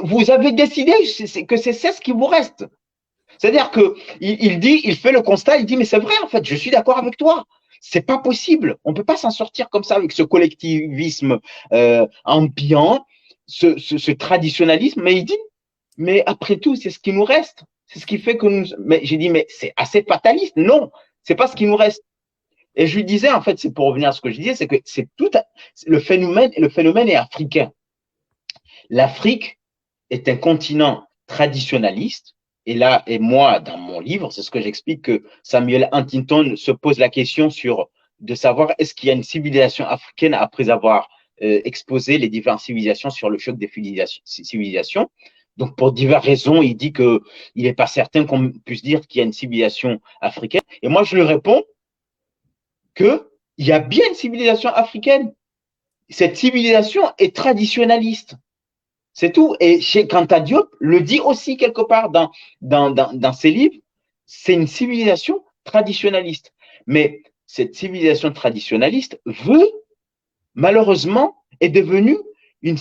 vous avez décidé que c'est ce qui vous reste. C'est-à-dire que il fait le constat, il dit, mais c'est vrai, en fait, je suis d'accord avec toi. C'est pas possible. On peut pas s'en sortir comme ça avec ce collectivisme ambiant, ce traditionnalisme. Mais il dit, mais après tout, c'est ce qui nous reste. C'est ce qui fait que nous. Mais j'ai dit, mais c'est assez fataliste. Non, c'est pas ce qui nous reste. Et je lui disais, en fait, c'est pour revenir à ce que je disais, c'est que c'est tout le phénomène est africain. L'Afrique est un continent traditionnaliste. Et là, et moi, dans mon livre, c'est ce que j'explique, que Samuel Huntington se pose la question de savoir est-ce qu'il y a une civilisation africaine après avoir exposé les différentes civilisations sur le choc des civilisations. Donc, pour diverses raisons, il dit qu'il n'est pas certain qu'on puisse dire qu'il y a une civilisation africaine. Et moi, je lui réponds qu'il y a bien une civilisation africaine. Cette civilisation est traditionnaliste. C'est tout. Et Anta Diop le dit aussi quelque part dans ses livres, c'est une civilisation traditionnaliste. Mais cette civilisation traditionnaliste malheureusement, est devenue une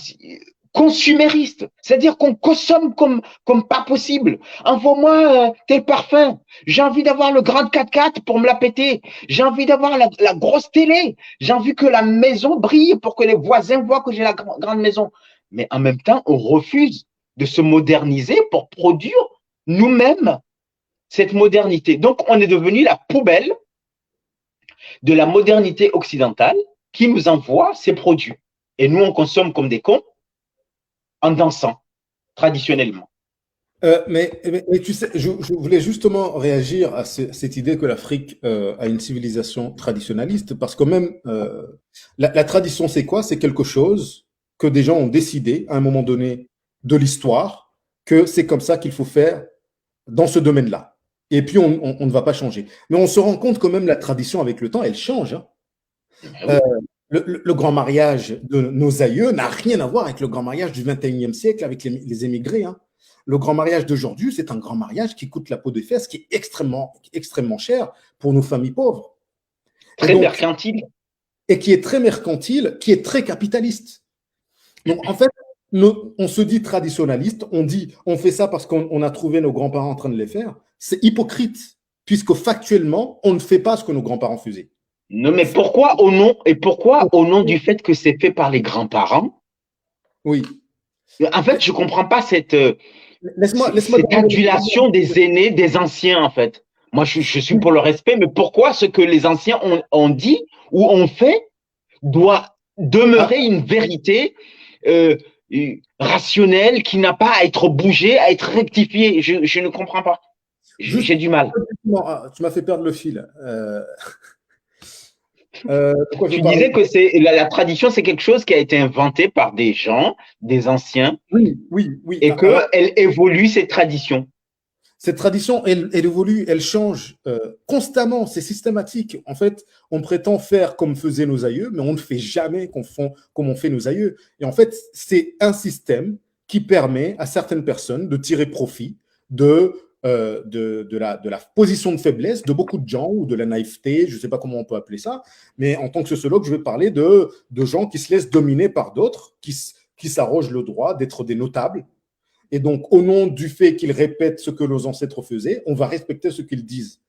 consumériste. C'est-à-dire qu'on consomme comme pas possible. Envoie-moi tel parfum. J'ai envie d'avoir le grand 4x4 pour me la péter. J'ai envie d'avoir la grosse télé. J'ai envie que la maison brille pour que les voisins voient que j'ai la grande maison. Mais en même temps, on refuse de se moderniser pour produire nous-mêmes cette modernité. Donc, on est devenu la poubelle de la modernité occidentale qui nous envoie ces produits. Et nous, on consomme comme des cons en dansant, traditionnellement. Mais tu sais, je voulais justement réagir à cette idée que l'Afrique a une civilisation traditionnaliste, parce que même la tradition, c'est quoi? C'est quelque chose que des gens ont décidé à un moment donné de l'histoire, que c'est comme ça qu'il faut faire dans ce domaine-là. Et puis, on ne va pas changer. Mais on se rend compte que même la tradition, avec le temps, elle change. Hein. Oui. Le grand mariage de nos aïeux n'a rien à voir avec le grand mariage du 21e siècle avec les émigrés. Hein. Le grand mariage d'aujourd'hui, c'est un grand mariage qui coûte la peau des fesses, qui est extrêmement, extrêmement cher pour nos familles pauvres. Très mercantile. Et qui est très mercantile, qui est très capitaliste. Donc, en fait, on se dit traditionnaliste, on fait ça parce qu'on a trouvé nos grands-parents en train de les faire. C'est hypocrite, puisque factuellement, on ne fait pas ce que nos grands-parents faisaient. Non, mais pourquoi au nom du fait que c'est fait par les grands-parents? Oui. En fait, je ne comprends pas cette cette adulation des aînés, des anciens, en fait. Moi, je suis pour le respect, mais pourquoi ce que les anciens ont dit ou ont fait doit demeurer une vérité rationnelle qui n'a pas à être bougée, à être rectifiée? Je ne comprends pas. J'ai du mal. Tu m'as fait perdre le fil. Tu disais que la tradition, c'est quelque chose qui a été inventé par des gens, des anciens, oui. Et qu'elle évolue, ces traditions. Cette tradition, elle évolue, elle change constamment, c'est systématique. En fait, on prétend faire comme faisaient nos aïeux, mais on ne fait jamais comme on fait nos aïeux. Et en fait, c'est un système qui permet à certaines personnes de tirer profit de la position de faiblesse de beaucoup de gens ou de la naïveté, je ne sais pas comment on peut appeler ça, mais en tant que sociologue, je vais parler de gens qui se laissent dominer par d'autres, qui s'arrogent le droit d'être des notables, Et donc, au nom du fait qu'ils répètent ce que nos ancêtres faisaient, on va respecter ce qu'ils disent.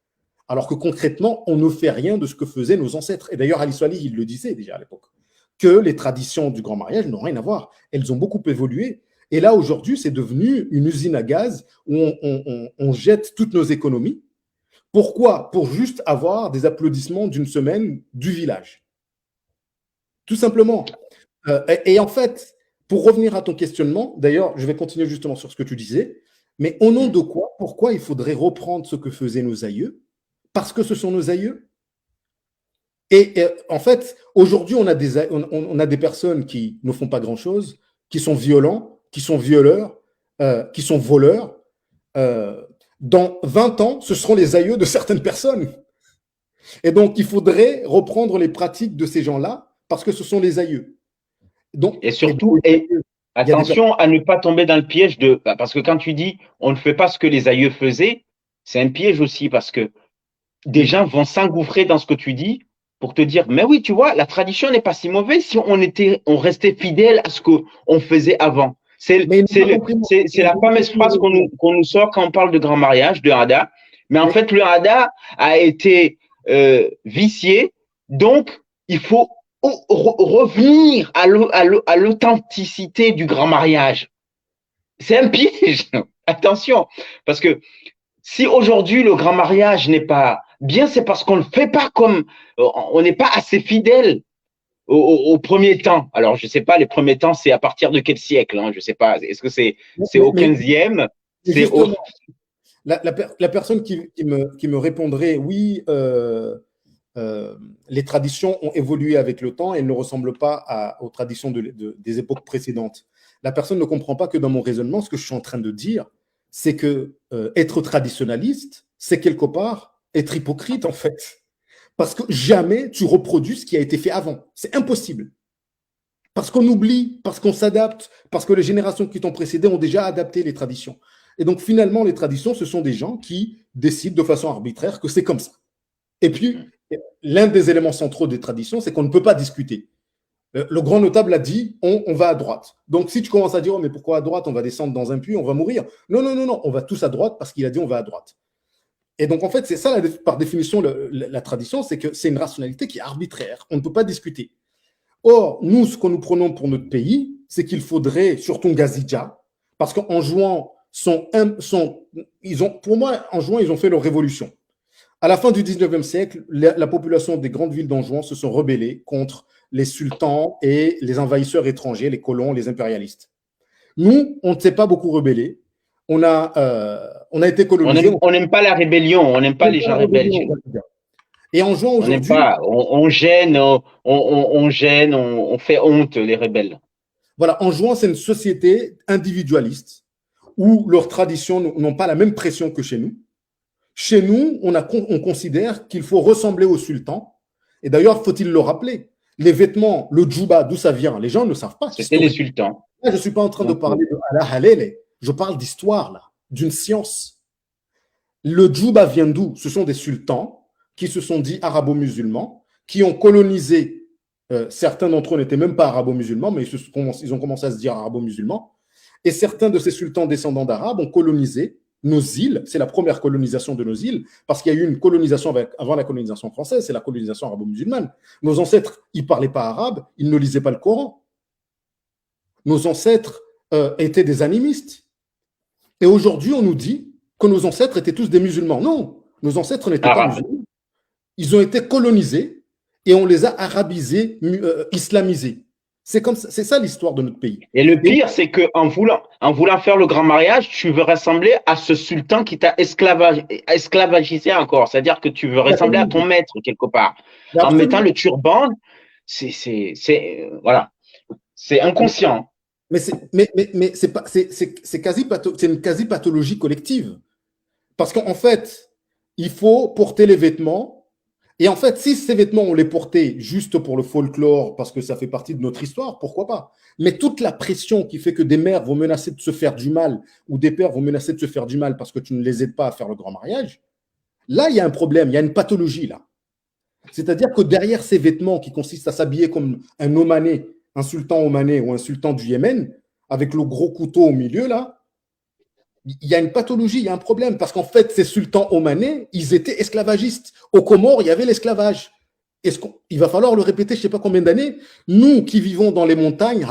Alors que concrètement, on ne fait rien de ce que faisaient nos ancêtres. Et d'ailleurs, Ali Swali, il le disait déjà à l'époque, que les traditions du grand mariage n'ont rien à voir. Elles ont beaucoup évolué. Et là, aujourd'hui, c'est devenu une usine à gaz où on jette toutes nos économies. Pourquoi? Pour juste avoir des applaudissements d'une semaine du village. Tout simplement. Et en fait, pour revenir à ton questionnement, d'ailleurs, je vais continuer justement sur ce que tu disais, mais au nom de quoi, pourquoi il faudrait reprendre ce que faisaient nos aïeux? Parce que ce sont nos aïeux. Et en fait, aujourd'hui, on a des personnes qui ne font pas grand-chose, qui sont violents, qui sont violeurs, qui sont voleurs. Dans 20 ans, ce seront les aïeux de certaines personnes. Et donc, il faudrait reprendre les pratiques de ces gens-là parce que ce sont les aïeux. Donc, et surtout, attention à ne pas tomber dans le piège de… Parce que quand tu dis on ne fait pas ce que les aïeux faisaient, c'est un piège aussi parce que des gens vont s'engouffrer dans ce que tu dis pour te dire, mais oui, tu vois, la tradition n'est pas si mauvaise si on restait fidèle à ce qu'on faisait avant. C'est la fameuse phrase qu'on nous sort quand on parle de grand mariage, de Hada. Mais en fait, le Hada a été vicié, donc il faut revenir à l'authenticité du grand mariage. C'est un piège. Attention, parce que si aujourd'hui le grand mariage n'est pas bien, c'est parce qu'on ne le fait pas comme, on n'est pas assez fidèle au premier temps. Alors, je ne sais pas, les premiers temps, c'est à partir de quel siècle, hein, je ne sais pas. Est-ce que c'est au 15e? La personne qui me répondrait, oui, les traditions ont évolué avec le temps et elles ne ressemblent pas aux traditions des époques précédentes. La personne ne comprend pas que dans mon raisonnement, ce que je suis en train de dire, c'est que être traditionnaliste, c'est quelque part être hypocrite en fait. Parce que jamais tu reproduis ce qui a été fait avant. C'est impossible. Parce qu'on oublie, parce qu'on s'adapte, parce que les générations qui t'ont précédé ont déjà adapté les traditions. Et donc finalement, les traditions, ce sont des gens qui décident de façon arbitraire que c'est comme ça. Et puis, l'un des éléments centraux des traditions, c'est qu'on ne peut pas discuter. Le grand notable a dit, on va à droite. Donc, si tu commences à dire, oh, mais pourquoi à droite? On va descendre dans un puits, on va mourir. Non, non, non, non, on va tous à droite parce qu'il a dit, on va à droite. Et donc, en fait, c'est ça, par définition, la tradition, c'est que c'est une rationalité qui est arbitraire. On ne peut pas discuter. Or, nous, ce que nous prenons pour notre pays, c'est qu'il faudrait, surtout Ngazidja, parce qu'en jouant, pour moi, en jouant, ils ont fait leur révolution. À la fin du 19e siècle, la population des grandes villes d'Anjouan se sont rebellées contre les sultans et les envahisseurs étrangers, les colons, les impérialistes. Nous, on ne s'est pas beaucoup rebellés. On a été colonisés. On n'aime pas la rébellion, on n'aime pas les gens rebelles. Et en jouant aujourd'hui… On gêne, on gêne, on fait honte, les rebelles. Voilà, en jouant, c'est une société individualiste où leurs traditions n'ont pas la même pression que chez nous. Chez nous, on considère qu'il faut ressembler au sultan. Et d'ailleurs, faut-il le rappeler, les vêtements, le djouba, d'où ça vient, les gens ne savent pas. C'était les sultans. Là, je ne suis pas en train de parler de Ala Halele, je parle d'histoire, là, d'une science. Le djouba vient d'où? Ce sont des sultans qui se sont dit arabo-musulmans, qui ont colonisé, certains d'entre eux n'étaient même pas arabo-musulmans, mais ils ont commencé à se dire arabo-musulmans, et certains de ces sultans descendants d'arabes ont colonisé nos îles. C'est la première colonisation de nos îles, parce qu'il y a eu une colonisation avant la colonisation française, c'est la colonisation arabo-musulmane. Nos ancêtres, ils ne parlaient pas arabe, ils ne lisaient pas le Coran. Nos ancêtres étaient des animistes. Et aujourd'hui, on nous dit que nos ancêtres étaient tous des musulmans. Non, nos ancêtres n'étaient pas musulmans. Ils ont été colonisés et on les a arabisés, islamisés. C'est ça l'histoire de notre pays. Et le pire, c'est qu'en voulant faire le grand mariage, tu veux ressembler à ce sultan qui t'a esclavagisé encore. C'est-à-dire que tu veux ressembler à ton maître quelque part. En mettant le turban, voilà, c'est inconscient. Mais c'est une quasi-pathologie collective. Parce qu'en fait, il faut porter les vêtements. Et en fait, si ces vêtements, on les portait juste pour le folklore, parce que ça fait partie de notre histoire, pourquoi pas? Mais toute la pression qui fait que des mères vont menacer de se faire du mal, ou des pères vont menacer de se faire du mal parce que tu ne les aides pas à faire le grand mariage, là, il y a un problème, il y a une pathologie là. C'est-à-dire que derrière ces vêtements qui consistent à s'habiller comme un omanais, un sultan omanais ou un sultan du Yémen, avec le gros couteau au milieu là, Il y a une pathologie, il y a un problème, parce qu'en fait, ces sultans omanais, ils étaient esclavagistes. Aux Comores, il y avait l'esclavage. Il va falloir le répéter, je ne sais pas combien d'années. Nous qui vivons dans les montagnes,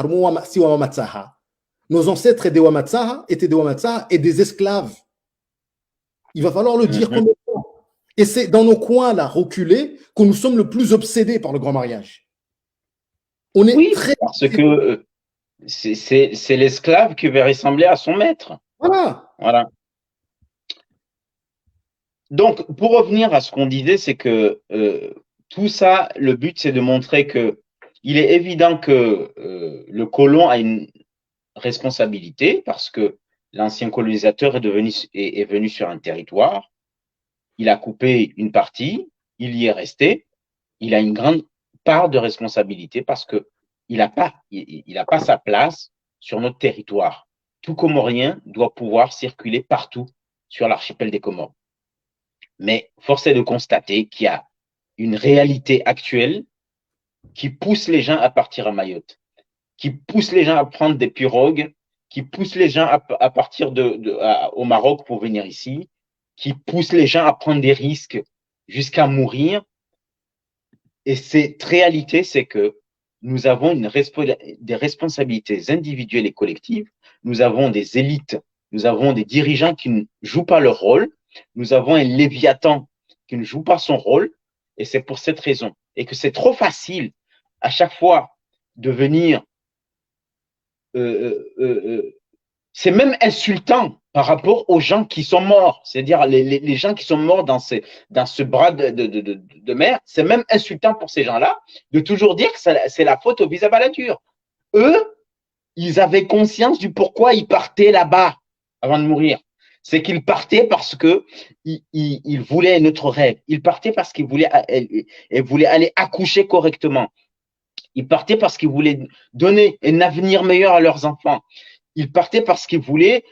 nos ancêtres étaient des Wamatsaha et des esclaves. Il va falloir le dire combien de fois. Et c'est dans nos coins, là, reculés, que nous sommes le plus obsédés par le grand mariage. On est Oui, très... parce que c'est l'esclave qui veut ressembler à son maître. Voilà. Voilà. Donc, pour revenir à ce qu'on disait, c'est que tout ça, le but, c'est de montrer que il est évident que le colon a une responsabilité parce que l'ancien colonisateur est venu sur un territoire, il a coupé une partie, il y est resté, il a une grande part de responsabilité parce que il n'a pas sa place sur notre territoire. Tout Comorien doit pouvoir circuler partout sur l'archipel des Comores. Mais force est de constater qu'il y a une réalité actuelle qui pousse les gens à partir à Mayotte, qui pousse les gens à prendre des pirogues, qui pousse les gens à partir au Maroc pour venir ici, qui pousse les gens à prendre des risques jusqu'à mourir. Et cette réalité, c'est que nous avons des responsabilités individuelles et collectives, nous avons des élites, nous avons des dirigeants qui ne jouent pas leur rôle, nous avons un Léviathan qui ne joue pas son rôle, et c'est pour cette raison. Et que c'est trop facile à chaque fois de venir c'est même insultant par rapport aux gens qui sont morts, c'est-à-dire les gens qui sont morts dans ce bras de mer, c'est même insultant pour ces gens-là de toujours dire que c'est la faute aux Visabaladur. Eux, ils avaient conscience du pourquoi ils partaient là-bas avant de mourir. C'est qu'ils partaient parce que ils voulaient un autre rêve. Ils partaient parce qu'ils voulaient aller accoucher correctement. Ils partaient parce qu'ils voulaient donner un avenir meilleur à leurs enfants. Ils partaient parce qu'ils voulaient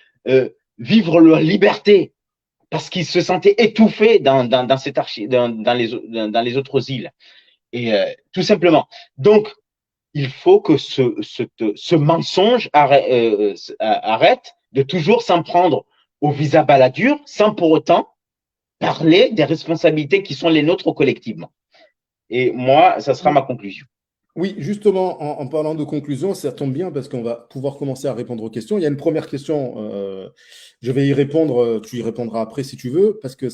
vivre leur liberté, parce qu'ils se sentaient étouffés dans les autres îles. Et tout simplement. Donc, il faut que ce mensonge arrête de toujours s'en prendre au visa baladur sans pour autant parler des responsabilités qui sont les nôtres collectivement. Et moi, ça sera ma conclusion. Oui, justement, en parlant de conclusion, ça tombe bien parce qu'on va pouvoir commencer à répondre aux questions. Il y a une première question, je vais y répondre, tu y répondras après si tu veux, parce que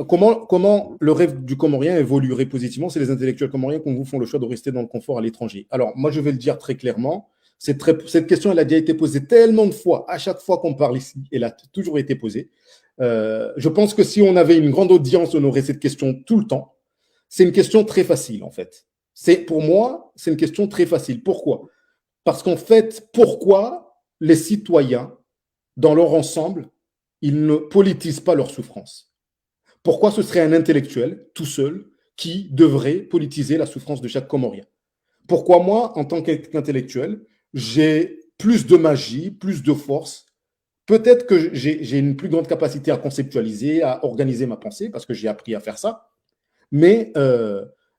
comment le rêve du Comorien évoluerait positivement si les intellectuels comoriens comme vous font le choix de rester dans le confort à l'étranger? Alors, moi, je vais le dire très clairement. Cette question, elle a déjà été posée tellement de fois, à chaque fois qu'on parle ici, elle a toujours été posée. Je pense que si on avait une grande audience, on aurait cette question tout le temps. C'est une question très facile, en fait. Pour moi, c'est une question très facile. Pourquoi? Parce qu'en fait, pourquoi les citoyens, dans leur ensemble, ils ne politisent pas leur souffrance? Pourquoi ce serait un intellectuel, tout seul, qui devrait politiser la souffrance de chaque Comorien? Pourquoi moi, en tant qu'intellectuel, j'ai plus de magie, plus de force? Peut-être que j'ai une plus grande capacité à conceptualiser, à organiser ma pensée, parce que j'ai appris à faire ça. Mais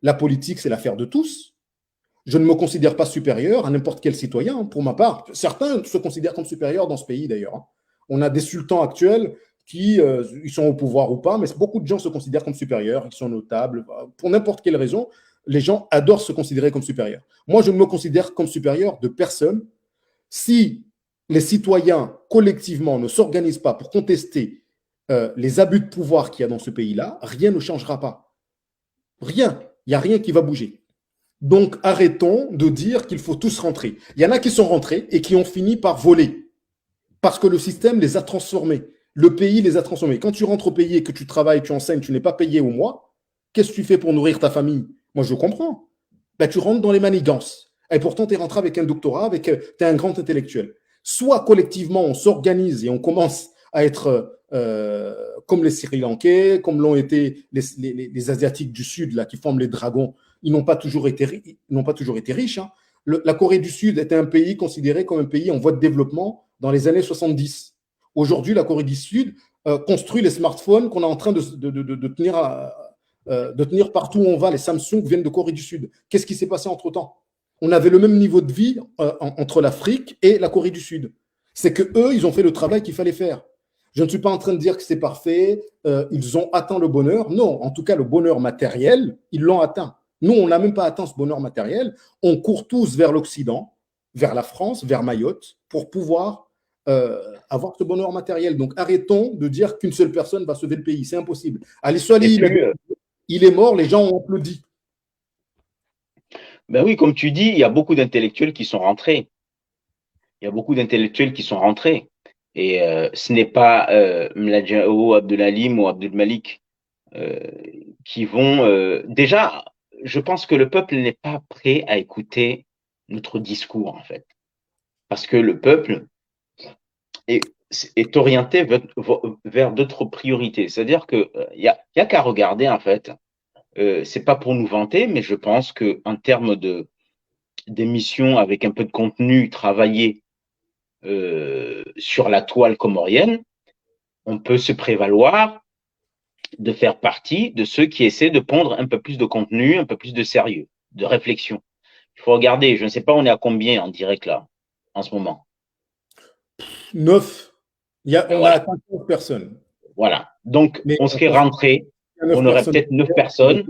la politique, c'est l'affaire de tous. Je ne me considère pas supérieur à n'importe quel citoyen, pour ma part. Certains se considèrent comme supérieurs dans ce pays, d'ailleurs. On a des sultans actuels qui ils sont au pouvoir ou pas, mais beaucoup de gens se considèrent comme supérieurs, ils sont notables. Pour n'importe quelle raison, les gens adorent se considérer comme supérieurs. Moi, je ne me considère comme supérieur de personne. Si les citoyens, collectivement, ne s'organisent pas pour contester les abus de pouvoir qu'il y a dans ce pays-là, rien ne changera pas. Rien. Il n'y a rien qui va bouger. Donc, arrêtons de dire qu'il faut tous rentrer. Il y en a qui sont rentrés et qui ont fini par voler parce que le système les a transformés. Le pays les a transformés. Quand tu rentres au pays et que tu travailles, tu enseignes, tu n'es pas payé au mois, qu'est-ce que tu fais pour nourrir ta famille? Moi, je comprends. Ben, tu rentres dans les manigances. Et pourtant, tu es rentré avec un doctorat, tu es un grand intellectuel. Soit collectivement, on s'organise et on commence à être comme les Sri Lankais, comme l'ont été les Asiatiques du Sud, là, qui forment les dragons. Ils n'ont pas toujours été riches. Hein. La Corée du Sud était un pays considéré comme un pays en voie de développement dans les années 70. Aujourd'hui, la Corée du Sud construit les smartphones qu'on est en train de tenir partout où on va. Les Samsung viennent de Corée du Sud. Qu'est-ce qui s'est passé entre-temps? On avait le même niveau de vie entre l'Afrique et la Corée du Sud. C'est que eux, ils ont fait le travail qu'il fallait faire. Je ne suis pas en train de dire que c'est parfait, ils ont atteint le bonheur. Non, en tout cas, le bonheur matériel, ils l'ont atteint. Nous, on n'a même pas atteint ce bonheur matériel. On court tous vers l'Occident, vers la France, vers Mayotte, pour pouvoir avoir ce bonheur matériel. Donc, arrêtons de dire qu'une seule personne va sauver le pays. C'est impossible. Ali Et Soali, puis, il est mort, les gens ont applaudi. ben oui, comme tu dis, il y a beaucoup d'intellectuels qui sont rentrés. Il y a beaucoup d'intellectuels qui sont rentrés. Et ce n'est pas Mladjao, Abdelalim ou Abdul Malik euh, qui vont. Déjà, je pense que le peuple n'est pas prêt à écouter notre discours, en fait. Parce que le peuple est, est orienté vers d'autres priorités. C'est-à-dire qu'il y a qu'à regarder, en fait. C'est pas pour nous vanter, mais je pense qu'en termes d'émissions avec un peu de contenu travaillé sur la toile comorienne, on peut se prévaloir de faire partie de ceux qui essaient de pondre un peu plus de contenu, un peu plus de sérieux, de réflexion. Il faut regarder, je ne sais pas, on est à combien en direct là, en ce moment. 9. Ben On a voilà, atteint 9 personnes. voilà. Donc, Mais on serait rentré, il y a on 9 aurait personnes. peut-être 9 personnes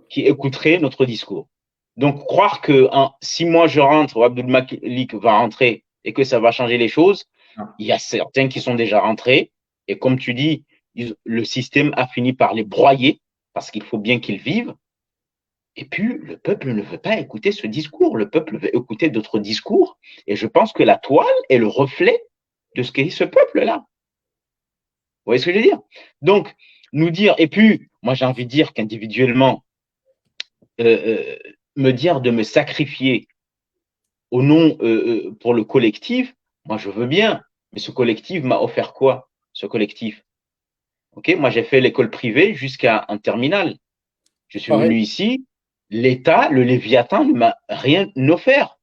qui écouteraient notre discours. Donc, croire que si moi je rentre, ou Abdul Malik va rentrer et que ça va changer les choses, il y a certains qui sont déjà rentrés. Et comme tu dis, le système a fini par les broyer parce qu'il faut bien qu'ils vivent. Et puis, le peuple ne veut pas écouter ce discours. Le peuple veut écouter d'autres discours. Et je pense que la toile est le reflet de ce qu'est ce peuple-là. Vous voyez ce que je veux dire? Donc, nous dire, et puis, moi j'ai envie de dire qu'individuellement, me dire de me sacrifier au nom pour le collectif, moi je veux bien, mais ce collectif m'a offert quoi? Ce collectif. Ok, moi j'ai fait l'école privée jusqu'à un terminal. Je suis Pareil. venu ici, l'État, le Léviathan ne m'a rien offert.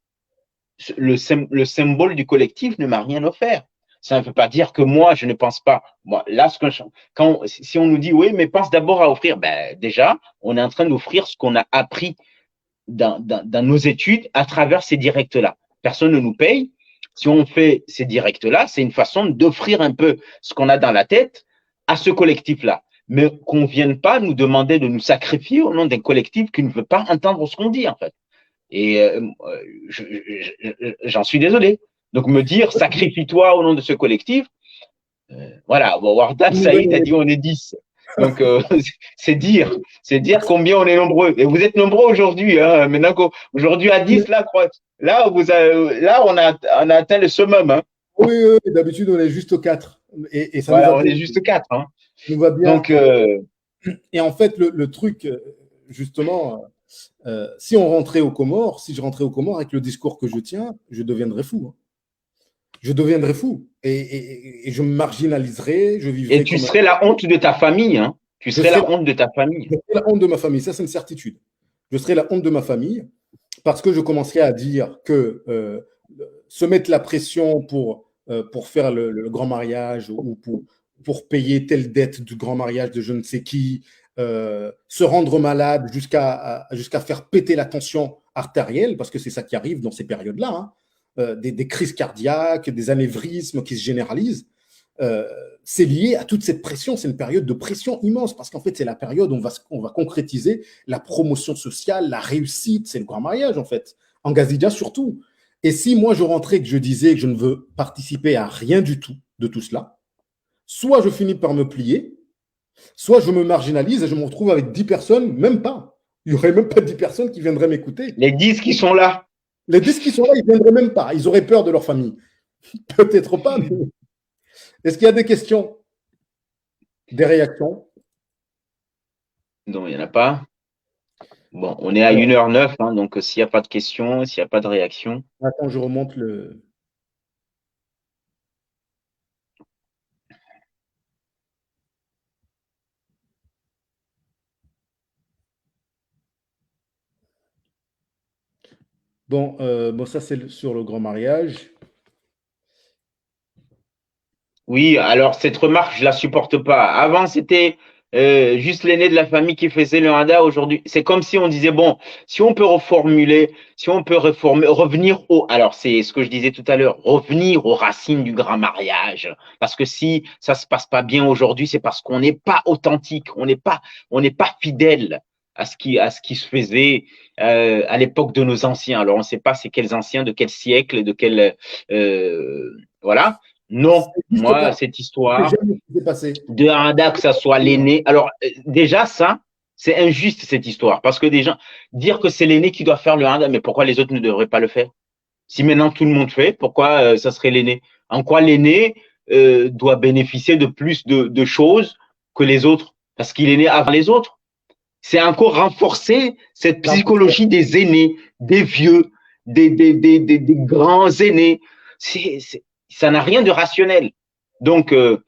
Le symbole du collectif ne m'a rien offert. Ça ne veut pas dire que moi, je ne pense pas. Moi, là, si on nous dit, oui, mais pense d'abord à offrir, ben, déjà, on est en train d'offrir ce qu'on a appris dans nos études à travers ces directs-là. Personne ne nous paye. Si on fait ces directs-là, c'est une façon d'offrir un peu ce qu'on a dans la tête à ce collectif-là. Mais qu'on ne vienne pas nous demander de nous sacrifier au nom d'un collectif qui ne veut pas entendre ce qu'on dit, en fait. Et j'en suis désolé. Donc, me dire sacrifie-toi au nom de ce collectif, voilà. Bon, Wardan Saïd a dit on est 10. Donc, c'est dire combien on est nombreux. Et vous êtes nombreux aujourd'hui. Hein. Maintenant qu'aujourd'hui à 10, là, on a atteint le summum. Hein. Oui, oui, d'habitude, on est juste 4. Et ça nous va Voilà, on bien. est juste 4. Hein. Ça nous va bien. Donc, Et en fait, le truc, justement, si on rentrait aux Comores, si je rentrais aux Comores avec le discours que je tiens, je deviendrais fou. Hein. Je deviendrais fou. Et je me marginaliserais, je et vivrais tu comme un. serais la honte de ta famille. Hein. Tu Je serais serais, la honte de ta famille. je serais la honte de ma famille. Ça, c'est une certitude. Je serais la honte de ma famille parce que je commencerai à dire que se mettre la pression pour faire le grand mariage ou pour payer telle dette du grand mariage de je ne sais qui, se rendre malade jusqu'à faire péter la tension artérielle, parce que c'est ça qui arrive dans ces périodes-là, hein, des crises cardiaques, des anévrismes qui se généralisent. C'est lié à toute cette pression. C'est une période de pression immense parce qu'en fait, c'est la période où on va concrétiser la promotion sociale, la réussite. C'est le grand mariage, en fait. En Gazidja, surtout. Et si moi, je rentrais que je disais que je ne veux participer à rien du tout de tout cela, soit je finis par me plier, soit je me marginalise et je me retrouve avec 10 personnes, même pas. Il n'y aurait même pas 10 personnes qui viendraient m'écouter. Les 10 qui sont là. Les 10 qui sont là, ils ne viendraient même pas. Ils auraient peur de leur famille. Peut-être pas, mais est-ce qu'il y a des questions, des réactions? Non, il n'y en a pas. Bon, on est à Alors, 1h09, hein, donc s'il n'y a pas de questions, s'il n'y a pas de réaction. attends, je remonte le. Bon, ça c'est sur le grand mariage. Oui, alors cette remarque, je la supporte pas. Avant, c'était juste l'aîné de la famille qui faisait le hada aujourd'hui. C'est comme si on disait, bon, si on peut reformuler, si on peut réformer, revenir au, alors c'est ce que je disais tout à l'heure, revenir aux racines du grand mariage. Parce que si ça se passe pas bien aujourd'hui, c'est parce qu'on n'est pas authentique, on n'est pas fidèle à ce qui se faisait à l'époque de nos anciens. Alors on ne sait pas c'est quels anciens, de quel siècle, de quel, voilà. Non, n'existe moi, pas. cette C'est histoire, jamais ce qui s'est passé. de Hada, que ça soit l'aîné. Alors, déjà, ça, c'est injuste, cette histoire. Parce que déjà, dire que c'est l'aîné qui doit faire le Hada, mais pourquoi les autres ne devraient pas le faire? Si maintenant tout le monde fait, pourquoi ça serait l'aîné? En quoi l'aîné doit bénéficier de plus de choses que les autres? Parce qu'il est né avant les autres. C'est encore renforcer cette psychologie des aînés, des vieux, des grands aînés. Ça n'a rien de rationnel. Donc, euh,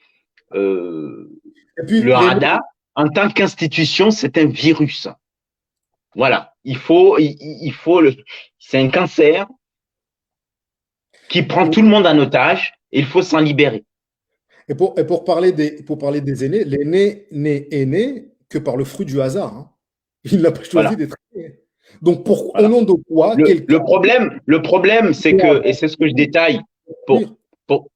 Et puis, le RADA, en tant qu'institution, c'est un virus. Voilà. C'est un cancer qui prend tout le monde en otage et il faut s'en libérer. pour parler des aînés, l'aîné n'est aîné que par le fruit du hasard, hein. Il n'a pas choisi Voilà. d'être aîné. Donc, au Voilà. nom de quoi quelqu'un Le problème, c'est doit que, et avoir c'est ce que je détaille, dire, pour,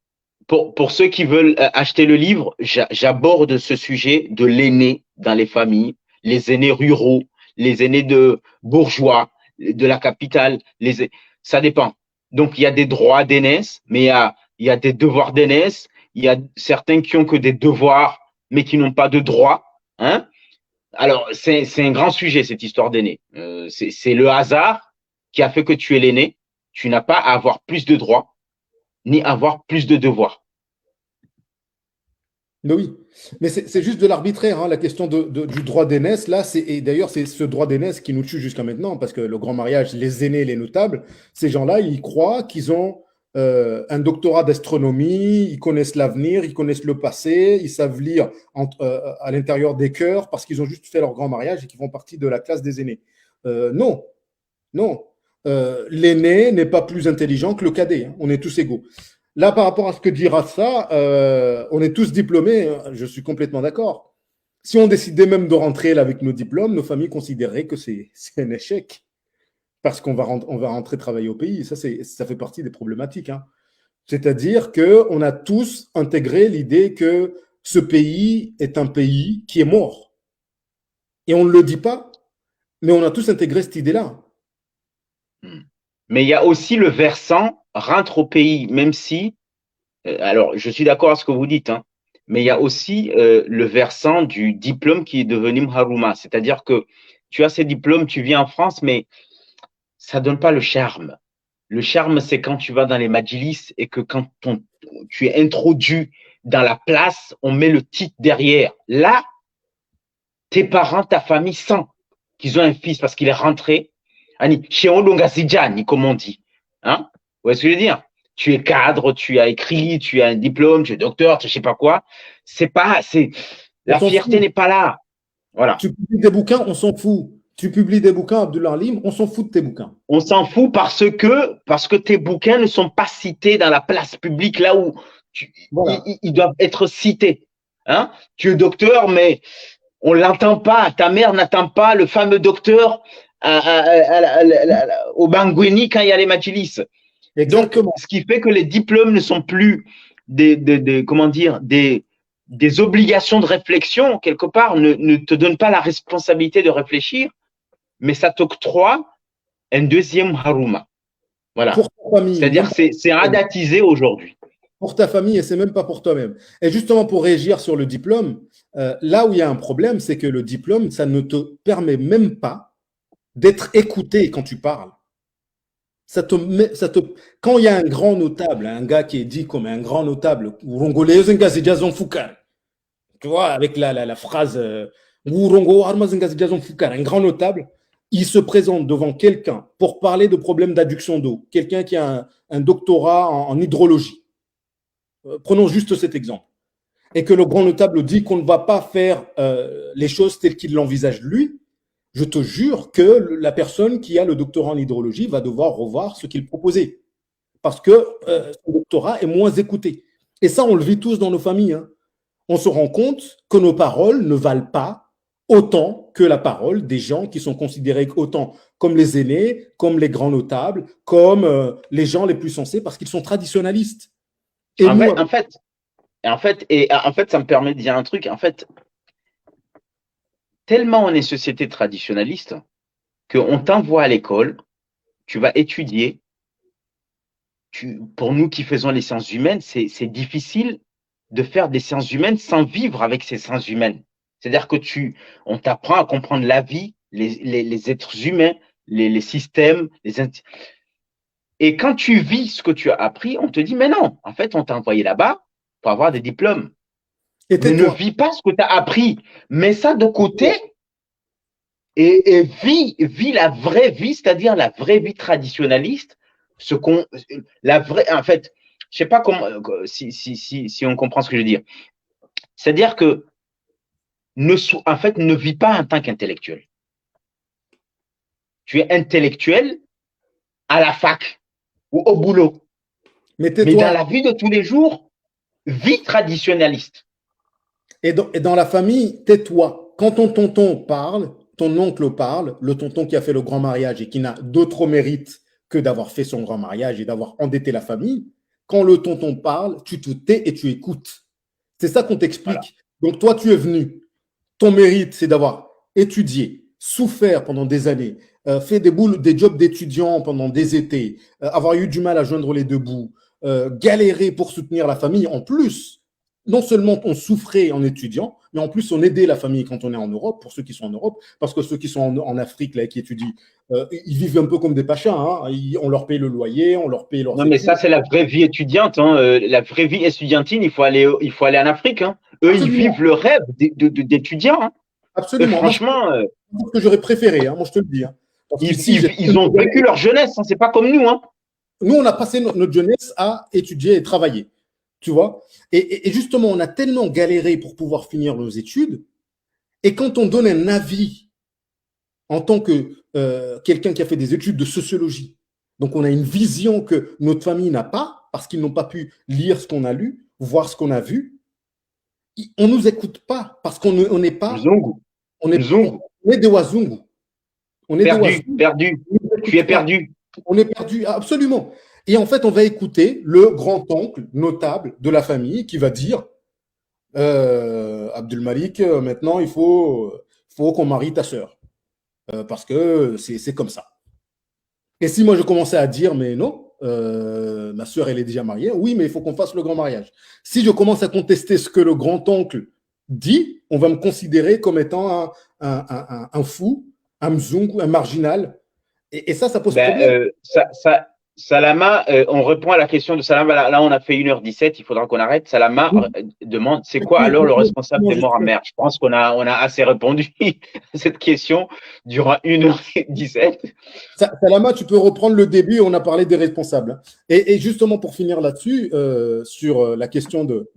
pour, pour ceux qui veulent acheter le livre, j'aborde ce sujet de l'aîné dans les familles, les aînés ruraux, les aînés de bourgeois, de la capitale, ça dépend. Donc, il y a des droits d'aînesse, mais il y a des devoirs d'aînesse. Il y a certains qui ont que des devoirs, mais qui n'ont pas de droits. Hein. Alors, c'est un grand sujet, cette histoire d'aîné. C'est le hasard qui a fait que tu es l'aîné. Tu n'as pas à avoir plus de droits, ni à avoir plus de devoirs. mais oui, mais c'est juste de l'arbitraire, hein, la question du droit d'aînesse. Là, et d'ailleurs, c'est ce droit d'aînesse qui nous tue jusqu'à maintenant, parce que le grand mariage, les aînés, les notables, ces gens-là, ils croient qu'ils ont un doctorat d'astronomie, ils connaissent l'avenir, ils connaissent le passé, ils savent lire à l'intérieur des cœurs parce qu'ils ont juste fait leur grand mariage et qu'ils font partie de la classe des aînés. Non, non. L'aîné n'est pas plus intelligent que le cadet, hein. On est tous égaux. Là, par rapport à ce que dit Rafa, on est tous diplômés, hein. Je suis complètement d'accord. Si on décidait même de rentrer là, avec nos diplômes, nos familles considéreraient que c'est un échec parce on va rentrer travailler au pays. Ça fait partie des problématiques, hein. C'est-à-dire qu'on a tous intégré l'idée que ce pays est un pays qui est mort. Et on ne le dit pas, mais on a tous intégré cette idée-là. Mais il y a aussi le versant rentre au pays, même si, alors je suis d'accord à ce que vous dites, hein, mais il y a aussi le versant du diplôme qui est devenu Mharuma. C'est-à-dire que tu as ces diplômes, tu viens en France, mais ça donne pas le charme. Le charme, c'est quand tu vas dans les majlis et que quand tu es introduit dans la place, on met le titre derrière. Là, tes parents, ta famille sent qu'ils ont un fils parce qu'il est rentré. Chez Olongasidjani, comme on dit. Hein? Vous voyez ce que je veux dire? Tu es cadre, tu as écrit, tu as un diplôme, tu es docteur, tu sais pas quoi. On La s'en fierté fout. n'est pas là. Voilà. Tu publies des bouquins, on s'en fout. Tu publies des bouquins, Abdullah Lim, on s'en fout de tes bouquins. On s'en fout parce que tes bouquins ne sont pas cités dans la place publique là où Voilà. ils doivent être cités. Hein? Tu es docteur, mais on l'entend pas. Ta mère n'attend pas le fameux docteur au Bangui quand il y a les majlis. Donc, Exactement. ce qui fait que les diplômes ne sont plus comment dire, des obligations de réflexion, quelque part, ne te donnent pas la responsabilité de réfléchir, mais ça t'octroie un deuxième haruma. Voilà. Pour ta famille, C'est-à-dire même que c'est adatisé aujourd'hui. pour ta famille, et c'est même pas pour toi-même. Et justement, pour réagir sur le diplôme, là où il y a un problème, c'est que le diplôme, ça ne te permet même pas d'être écouté quand tu parles. Quand il y a un grand notable, un gars qui est dit comme un grand notable, tu vois, avec la phrase un grand notable, il se présente devant quelqu'un pour parler de problèmes d'adduction d'eau, quelqu'un qui a un doctorat en hydrologie. Prenons juste cet exemple. Et que le grand notable dit qu'on ne va pas faire les choses telles qu'il l'envisage lui, je te jure que la personne qui a le doctorat en hydrologie va devoir revoir ce qu'il proposait. Parce que son doctorat est moins écouté. Et ça, on le vit tous dans nos familles, hein. on se rend compte que nos paroles ne valent pas autant que la parole des gens qui sont considérés autant comme les aînés, comme les grands notables, comme les gens les plus sensés, parce qu'ils sont traditionalistes. Et En nous, fait, en fait, en fait, ça me permet de dire un truc. En fait, tellement on est société traditionnaliste qu'on t'envoie à l'école, tu vas étudier. Pour nous qui faisons les sciences humaines, c'est difficile de faire des sciences humaines sans vivre avec ces sciences humaines. C'est-à-dire que on t'apprend à comprendre la vie, les êtres humains, les systèmes, et quand tu vis ce que tu as appris, on te dit, mais non, en fait, on t'a envoyé là-bas pour avoir des diplômes. et Mais ne tais-toi. vis pas ce que tu as appris. Mets ça de côté et vis la vraie vie, c'est-à-dire la vraie vie traditionnaliste, la vraie, en fait, je sais pas comment, si on comprend ce que je veux dire. C'est-à-dire que, en fait, ne vis pas en tant qu'intellectuel. Tu es intellectuel à la fac ou au boulot. Mais Mais dans tais-toi. la vie de tous les jours, vie traditionnaliste. Et dans la famille, tais-toi. Quand ton tonton parle, ton oncle parle, le tonton qui a fait le grand mariage et qui n'a d'autre mérite que d'avoir fait son grand mariage et d'avoir endetté la famille, quand le tonton parle, tu te tais et tu écoutes. C'est ça qu'on Voilà. t'explique. Donc toi, tu es venu. Ton mérite, c'est d'avoir étudié, souffert pendant des années, fait des jobs d'étudiant pendant des étés, avoir eu du mal à joindre les deux bouts, galérer pour soutenir la famille. En plus, non seulement on souffrait en étudiant, mais en plus on aidait la famille quand on est en Europe, pour ceux qui sont en Europe, parce que ceux qui sont en Afrique, là, qui étudient, ils vivent un peu comme des pachas. Hein. On leur paye le loyer, on leur paye leurs Non, mais études. ça, c'est la vraie vie étudiante. Hein. La vraie vie estudiantine, il faut aller en Afrique. Hein. Eux, ils Absolument, vivent le rêve d'étudiants. Hein. Eux, absolument. Moi, franchement, c'est ce que j'aurais préféré, hein, moi je te le dis. Hein. Parce qu'ici, ils ont vécu leur jeunesse. Hein. C'est pas comme nous. Hein. nous, on a passé notre jeunesse à étudier et travailler. Tu vois, et justement, on a tellement galéré pour pouvoir finir nos études. Et quand on donne un avis en tant que quelqu'un qui a fait des études de sociologie, donc on a une vision que notre famille n'a pas, parce qu'ils n'ont pas pu lire ce qu'on a lu, voir ce qu'on a vu, on ne nous écoute pas, parce qu'on n'est pas, Mzungu. Mzungu. on est des wazungu. On est des Perdu. wazungu. Perdu. On ne nous Tu es écoute pas. perdu. On est perdu, absolument. Et en fait, on va écouter le grand-oncle notable de la famille qui va dire Abdul Malik, maintenant, faut qu'on marie ta sœur. Parce que c'est comme ça. Et si moi je commençais à dire, mais non, ma sœur, elle est déjà mariée, oui, mais il faut qu'on fasse le grand mariage. Si je commence à contester ce que le grand-oncle dit, on va me considérer comme étant un fou, un mzungu, un marginal. Et ça pose Ben, problème. Salama, on répond à la question de Salama. Là, on a fait 1h17, il faudra qu'on arrête. Salama Oui, demande, c'est quoi alors le responsable des morts en mer? Je pense on a assez répondu à cette question durant 1h17. Salama, tu peux reprendre le début, on a parlé des responsables. Et justement, pour finir là-dessus, sur la question de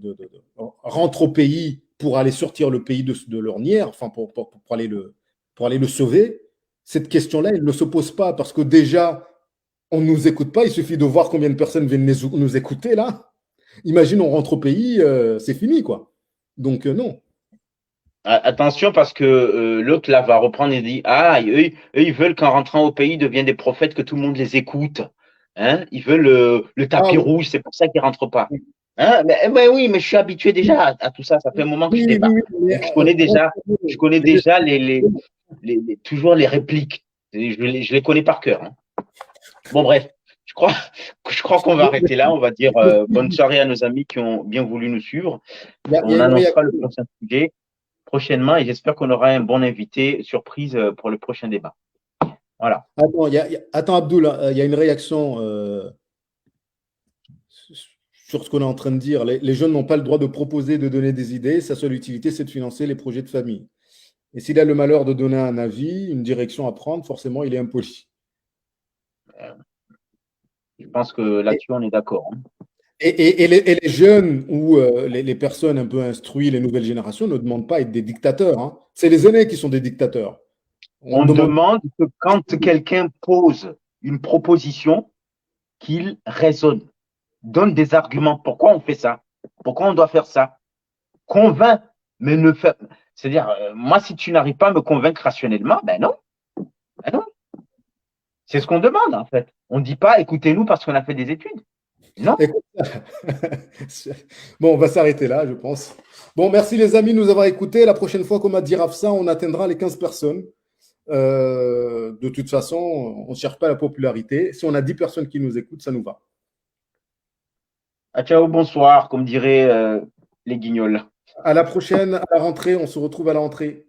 rentre au pays pour aller sortir le pays de l'ornière, enfin pour aller le sauver, cette question-là, elle ne se pose pas parce que déjà, on ne nous écoute pas, il suffit de voir combien de personnes viennent nous écouter là. Imagine, on rentre au pays, c'est fini, quoi. Donc, non. Attention parce que l'autre là va reprendre et dit ah eux, ils veulent qu'en rentrant au pays ils deviennent des prophètes que tout le monde les écoute. Hein, ils veulent le Ah tapis oui, rouge, c'est pour ça qu'ils rentrent pas. Hein, mais oui, mais je suis habitué déjà à tout ça. Ça fait un moment que je oui, oui, débat. oui, mais, Donc je connais mais- déjà toujours les répliques. Je les connais par cœur. Hein. Bon bref, je je crois qu'on va arrêter là. On va dire bonne soirée à nos amis qui ont bien voulu nous suivre. il y On a une annoncera le réaction. prochain sujet prochainement et j'espère qu'on aura un bon invité surprise pour le prochain débat. Voilà. Attends, attends, Abdoul, il y a une réaction sur ce qu'on est en train de dire. Les jeunes n'ont pas le droit de proposer, de donner des idées. Sa seule utilité, c'est de financer les projets de famille. Et s'il a le malheur de donner un avis, une direction à prendre, forcément, il est impoli. Je pense que là-dessus, on est d'accord. Hein. Et les jeunes ou les personnes un peu instruites, les nouvelles générations, ne demandent pas à être des dictateurs. Hein. C'est les aînés qui sont des dictateurs. On On demande. demande que quand quelqu'un pose une proposition, qu'il raisonne, donne des arguments. Pourquoi on fait ça? Pourquoi on doit faire ça? Convainc, mais ne fait. C'est-à-dire, moi, si tu n'arrives pas à me convaincre rationnellement, ben non. Ben non. C'est ce qu'on demande, en fait. On ne dit pas écoutez-nous parce qu'on a fait des études. Non. Écoute, bon, on va s'arrêter là, je pense. Bon, merci les amis de nous avoir écoutés. La prochaine fois, comme a dit Rafsa, on atteindra les 15 personnes. De toute façon, on ne cherche pas la popularité. Si on a 10 personnes qui nous écoutent, ça nous va. Ah, ciao, bonsoir, comme diraient les guignols. À la prochaine, à la rentrée, on se retrouve à la rentrée.